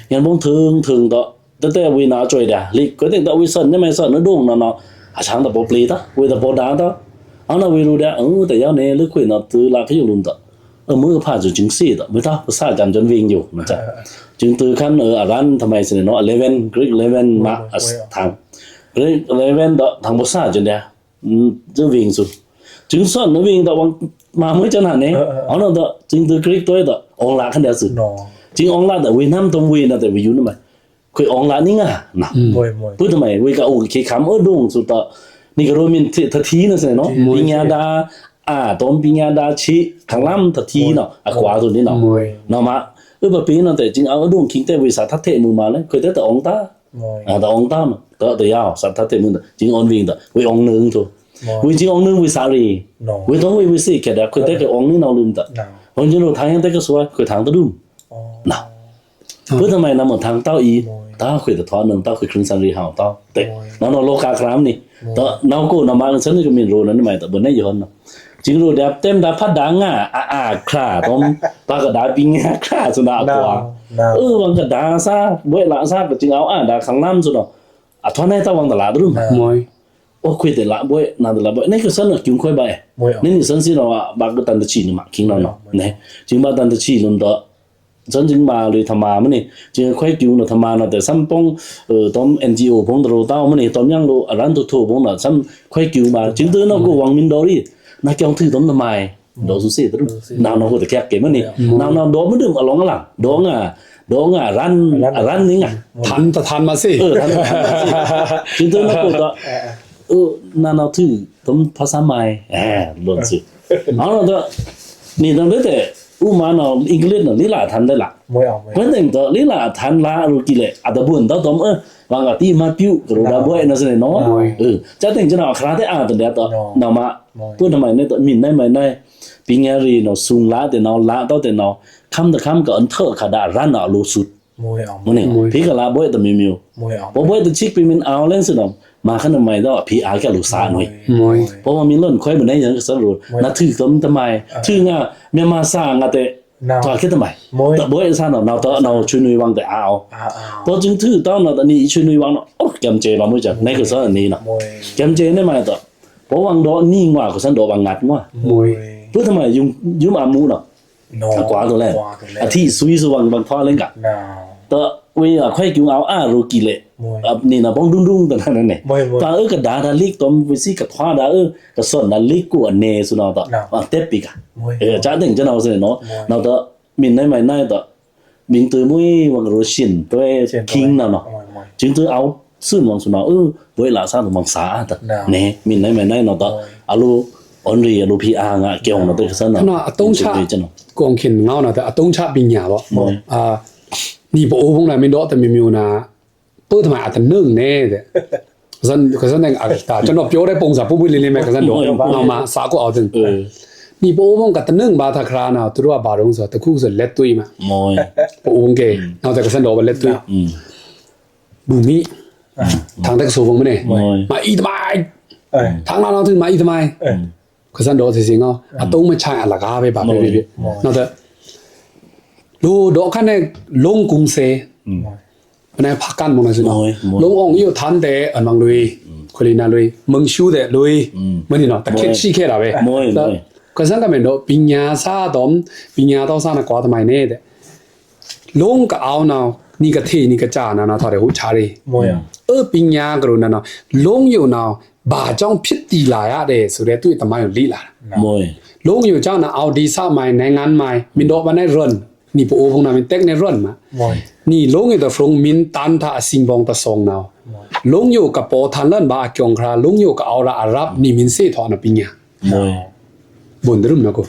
เงินบ่ถึงต่อแต่เวนะจ่อยดาลิก็แต่เวสันเนี่ยไม่สันเนาะดงเนาะa chang da bo play ta we da bo da ta ana we lu da ta yao ne lu khoi na tu la phi lu ta mu pha ju jing si da me ta sa jam jan wing yu na cha jing tu khan ran thamai se no 11 Greek 11 ma thang Greek 11 da thang bo sa jin da ju wing su jing son no wing da wang ma mới chân hẳn này ana da jing tu Greek toi da ong la khan da su jing ong la da we nam tong we na da we yu na mai khoi ong la ni nga na pu ta mai we ka o ke kham dong su ta ni ka ro min ta thi na se no pinya da tom pinya da chi khang lam ta thi no a kwa tu ni no no ma ba pe na te jing a dong king te we sa tha the mu ma le khoi te ta ong ta ta ong ta ma ta yao sa tha the mu da jing on wing da we ong nung tu we jing ong nung we sa ri we dong we se ke da khoi te ke ong ni no lum ta hon jing lo thang te ka so khoi thang ta dum na pu ta mai na mo thang tao yi ta khoi ta thwa nang ta khoi khring san ri hao ta te no lo ka kram ni ta nau ko na ma san ni ko min ro na mai ta bo na yon na jing ro da tem da phat da nga kra tom ta ka da ping kra su na kwa wang ka da sa bo la sa ka jing ao da khang nam su no thwa nai ta wang da la drum moi o khoi te la bo na da la bo nei ko san na kyung khoi ba nei ni san si no ba ka tan da chi ni ma king no ne jing ba tan da chi lum da真正嘛เลยธรรมะมันนี่จึงค่อยกิวนะธรรมะนะแต่ซ้ํปงตอม NGO ปงตรตามันนี่ตอมยังโลอรันตุโทปงน่ะซ้ํค่อยกิวมาจึงเตนะก็วังมินดอรีนะเกียงถือตอมทำไมดอสุเสตรุนาวก็ตะแกะเกมันนี่นาวดอมันดึงอลองหลังดองอ่ะรันนี่อ่ะทันมาสิจึงเตนะก็ตนาวถือตอมภาษาใหม่ลนสิเอาล่ะนี่ตั้งแต่อุมาเนาะอังกฤษเนาะลีลาทันได้ล่ะเพิ่นถึงตอลีลาทันลารูกิเลอะตะบุญตอตอมวางกะติมาปิวกระดาบ่เนาะสิเนาะจะถึงจะเนาะคราแต่ตะเดตอเนาะมาปุ้นทำไมเนี่ยมินได้ไหมได้ปิญญารีเนาะซุงลาแต่เนาะลาตอแต่เนาะคำตะคำก็อันเถอะคะดารันเนาะลูสุดมื้อนี่พี่ก็ลาบ่ตะมิวบ่ตะชิกไปมินเอาเล่นสิเนาะมาขนาดใหม่ดอกพี่อาแกลูกสาหน่อยเพราะว่ามีล้นค่อยบ่ได้หยังก็สรุปนะถือตมทำไมถืองะเมียมาสร้างอะแต่ถอดคิดทำไมตะบ่ให้ซ่าเนาะเนาตะเนาช่วยนุยวังแต่เอาพอจึงถือตอนเนาะตะนี่ช่วยนุยวังเนาะโอ้แกมเจบ่มื้อจักในก็ซะอันนี้เนาะแกมเจได้มาตะเพราะวังดอนี่ว่าก็ซั่นดอวังงัดว่าเพื่อทำไมยุมอามูเนาะกว่าตัวแรกอาที่ซุยสวังทอเล่นกะตะเวีค่อยกิวเอารูกิเลนี่นะบ้องดุ้งๆตอนนั้นเนี่ยตาก็ดาดาลิกตอมวิสิกะทวาดาก็สอนดาลิกกูอันเนสุนาตะเตปิกะจ้าถึงจะเอาเสเนาะนาตะมินได้ไหมได้ตะมินตือมุ้ยวังโรชินตัวคิงน่ะเนาะจึงตือเอาซึ่งวังสุนาบ่ลาซาวังสาตะเนี่ยมินได้ไหมได้เนาะตะอาลูออนรีอาลูพีอาร์งะเกี่ยวเนาะตะซั่นเนาะ ตงชะกองขินเงาเนาะแต่ตงชะปิญญาบ่ นี่บ่โอพงน่ะมินดอแต่มีมิวนะเปิ้ทำไมอาจจะนึ่งแน่แต่ก็ซั่นแดงอาตาจนว่าเปียวได้ปงสะปุ้ยเลยแม่ก็ซั่นดอกเอามาสาก็เอาถึงนี่บ่โอพงก็ตะนึ่งบาทาครานะตุว่าบารงซะตะคู่ซะเล็ดตุยมา มอย บ่โอพงเกเอาแต่ก็ซั่นดอกบ่เล็ดตุยบุมีทางตะโซพงมื้อนี่มาอีทำไมทางเราถึงมาอีทำไมก็ซั่นดอกสิๆเนาะอะตงมาใช้อะละกาไปบาไปเนาะแต่ดูดอกคันเนี่ยลงกรุงเซในภาคกันมองนะสิเนาะลงองอยู่ทันแต่อันบางลุยคุลินาลุยมึงชูแต่ลุยมันนี่เนาะตะเข็ดชี้แค่ละเว้ยก็ซั่นก็แม่นดอกปิญญาซาดอมปิญญาต้องซานะกว่าทำไมแน่แต่ลงก็เอาเนาะนี่ก็เทนี่ก็จ้านะเนาะทอได้หูชารีมอยปิญญากรุนะเนาะลงอยู่เนาะบาจ้องผิดตีหลายอะเด้สุเรตุตะไมลีล่ะมอยลงอยู่เจ้านะเอาดีซ่าใหม่ในงานใหม่มินดอกบ่ได้รันนี่ปูโอพงนามินเต็กในร่อนมานี่ลงอยู่ตะฟรงมินตันทาสิงบองตะซองนาวลงอยู่กับปอทันเล่นบาจงคราลงอยู่กับเอาละอารับนี่มินเซถอนปิญญามอยบนดรึมนะกู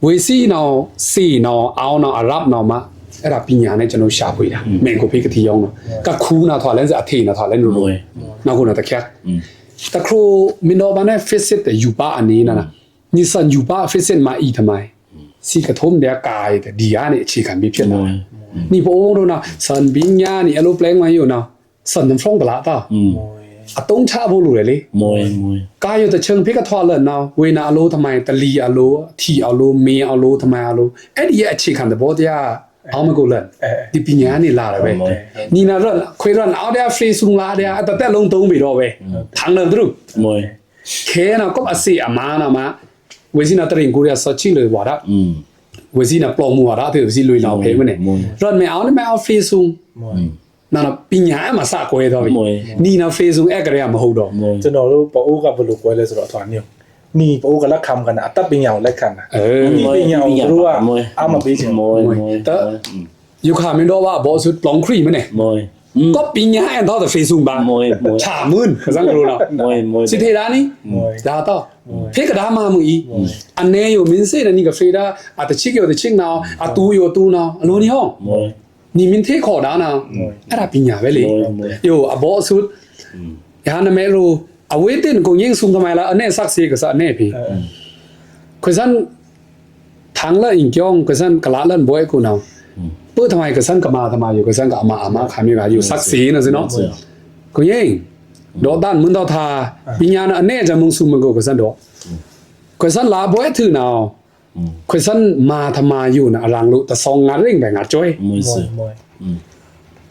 เวซีนาวซีนาวเอานาวอารับนาวมาไอ้รับปิญญาเนี่ยจะโนชาปุยดาแม่งกูพี่กะทิยองเนาะกะคูนาถอเล่นจะอธีนาถอเล่นรวยนากูนาตะแคกตะครูมินดอกบาเนี่ยฟิสิตอยู่ป้าอันนี้นะนี่สันอยู่ป้าฟิสิตมาอีทำไมစီကထုံးတဲ့ကားတဲ့ဒီအားနဲ့အခြေခံပြီးဖြစ်လာนี่พระองค์တို့နော်စံပညာนี่အလိုပလန်မယူနော်စံဖုံးကလာတာအတုံးချဖို့လိုလေมอยมอยကာယတဲ့ချင်းဖိကထွာလနော်ဝေနာအလိုทำไมတလီအလိုထီအလိုမင်းအလိုทำไมအလိုအဲ့ဒီရဲ့အခြေခံတဲ့ဘောတရားအောင်မကိုလန်ဒီပညာนี่လာတယ်ပဲนี่နာရခွေရအော်တဲ့ဖရီဆုံလာတဲ့အတက်လုံးသုံးပြီးတော့ပဲထန်းတယ်သူมอยခဲနော်ကောအစီအမားနာမှာဝေစီနာတရင်ကိုရဆချီလေဝါဒဝေစီနာပလော်မူဝါဒတဲ့ဝေစီလွေလောင်ဖေးမနဲ့ရော့မဲအောင်မဲအောင်ဖေးဆုံနာပညာအမစကွဲတော့ပြီနီနာဖေးဆုံအဲ့ကလေးကမဟုတ်တော့ကျွန်တော်တို့ပအိုးကဘယ်လိုကွဲလဲဆိုတော့အထွာမျိုးနီပအိုးကလက်ခံကန်အတပ်ပညာကိုလက်ခံတာနီပညာကိုတို့ကအမပေးချင်มอยတယူခါမင်းတော့ဘောဆုပလောင်ခရီမနဲ့มอยก็ปิญญาอันเท่าแต่เฟซุงบามอยฉามื่นซังรู้เนาะมอยสิเทดานี่ดาต่อเพกดามามึงอีอันเนยอยู่มินเซนี่ก็เฟดาอะตะชิกอยู่ตะชิกนาวอะตูอยู่ตูนาวอโลนี่ฮ้อนี่มินเทขอดานาวอะดาปิญญาเว้เลยอยู่อะบ่สุดยานะเมรูอเวตินก็ยิงซุงทำไมล่ะอันเนซักซีก็ซะเนพี่คือซั่นทางละอิงจ้องคือซั่นกะละลั่นบ่ไอ้กูนาวเปิดทำไมก็ซั่นก็มาทำไมอยู่ก็ซั่นก็อามาคามีว่าอยู่ซักซีนะสิเนาะก็ยิงดอกด้านมึงดอกทาปิญญานะแน่จะมึงซุมมึงก็ซั่นดอกก็ซั่นลาบ่ถือนาวก็ซั่นมาทำไมอยู่นะอรังลุตะซองงาเร่งแบบงาจ้อยมอยซึ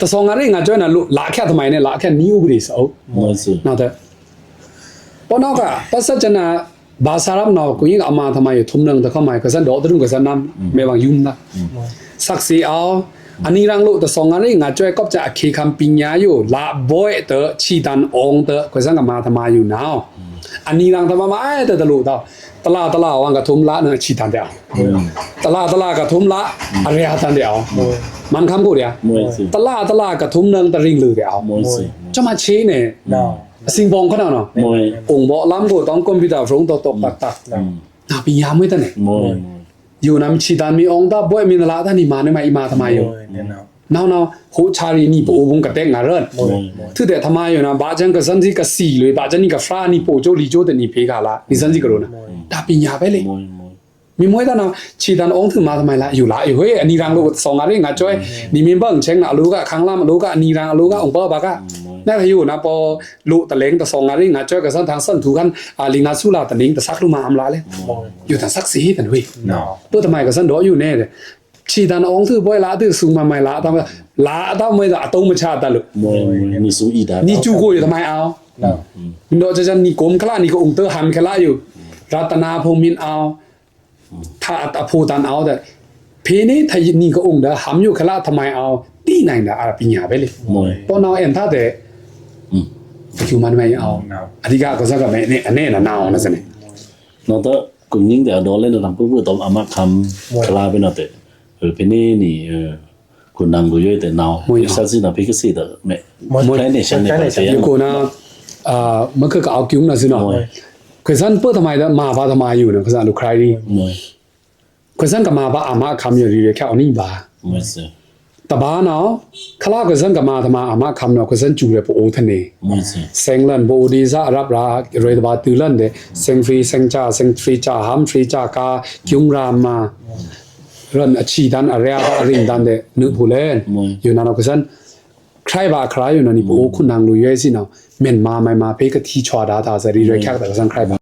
ตะซองงาเร่งงาจ้อยนะลุละแค่ทำไมเนี่ยละแค่นิ้วบริสเอามอยซึนะแต่ปอนอกะปัสจนะบาสารับนาวก็ยิงอามาทำไมอยู่ทุ่มนึงตะเข้ามาก็ซั่นดอกตรึงก็ซั่นนำแม่วางยุ่มนะสักสีเอาอันนี้รังลุตะสองอันนี้งาจ้อยก็จะเคคำปิญญาอยู่ละบ่อยเตอชีตันองเตอก็ซั่นก็มาทำไมอยู่นาวอันนี้รังทำมาเตอตะลุตาตลาวังกะทุมละนะชีตันเดียวตลากะทุมละอะเรียตันเดียวมันคำกูเดียวตลากะทุมนึงตะริงลือเดียวจะมาชี้เนี่ยสิงบองเขาเนาะองค์บ่ล้ำกูต้องคอมพิวเตอร์ฟงตกตักนะปิญญาไม่ตะเนี่ยอยู่นำชีตันมีองค์ตาบ่อยมีนละท่านนี่มาได้มาอีมาทำไมอยู่นาวๆโหชาลีนี่ปูวงกะเตงงาเรินถือแต่ทำไมอยู่นะบาจังกะซันซิกะสีเลยบาจังนี่กะฟรานี่ปูโจลีโจแต่นี่เพกาละนี่ซันซิกะโรนะตาปิญญาไปเลยมีมวยตานะชีตันองค์ถึงมาทำไมละอยู่ละเฮ้ยอันนี้รังลูกสองอันนี้งาจ้อยนี่มีเบิ่งเช็งนะลูกะข้างล่างลูกะอันนี้รังลูกะองค์เปบากะนั่นอยู่นะพอลูตะเลงตะสองอันนี้งาจ้อยกะซันทางซันถูกันลิงาสุลาตะนิงตะซักลูมาอำลาเลยอยู่ทางซักสีแต่เว้ยเปิ้ทำไมกะซันดออยู่แน่เลยชีตันองค์ถือบ่อยละถือสูงมาใหม่ละตามละตามไม่อะตงมชาตะลุนี่สูอีดานี่จูโกอยู่ทำไมเอามินโดจะนี่กรมคละนี่ก็องค์เตอหันคละอยู่รัตนาพงมินเอาถ้าอภูตันเอาแต่เพนี่ไทยนี่ก็องค์เด้อหำอยู่คละทำไมเอาตีไหนน่ะอะปิญญาไปเลยปอนเอาเอ็นถ้าแต่อยู่มันไม่เอาอธิกาก็ซะก็ไม่นี่อันนี้น่ะนาวนะซะนี่เนาะตะกุยิงแต่ดอเล่นนำปุ๊บๆตอมอามาคำคลาไปเนาะแต่เพนี่นี่คุณนางก็ย่อยแต่นาวซะสินะพิกสิตะแม่แค่เนี่ยฉันเนี่ยไปอยู่กูนะมันคือก็เอากิ้งนะสิเนาะคือซั่นเปิ้ทำไมแล้วมาพาทำไมอยู่นะคือซั่นลูกใครนี่คือซั่นก็มาพาอามาคำอยู่ดีแค่เอานี่บา ตะบาเนาะคลากะซันกะมาธรรมาอามาคำเนาะกะซันจูเลปโอทะเน มวยสิ เซงลันโบดีซารับราเรดบาตุลันเดเซงฟรีเซงจาเซงฟรีจาฮัมฟรีจากากิงรามารันอชีดันอะเรียบาริงดันเดนึผู้เล่นอยู่นั่นกะซันใครบาใครอยู่นั่นนี่โอคุณนางลุยเยสิเนาะเม่นมาไม่มาเปกะที่ชวาดาตาซะรีเรคักแต่กะซันใครบา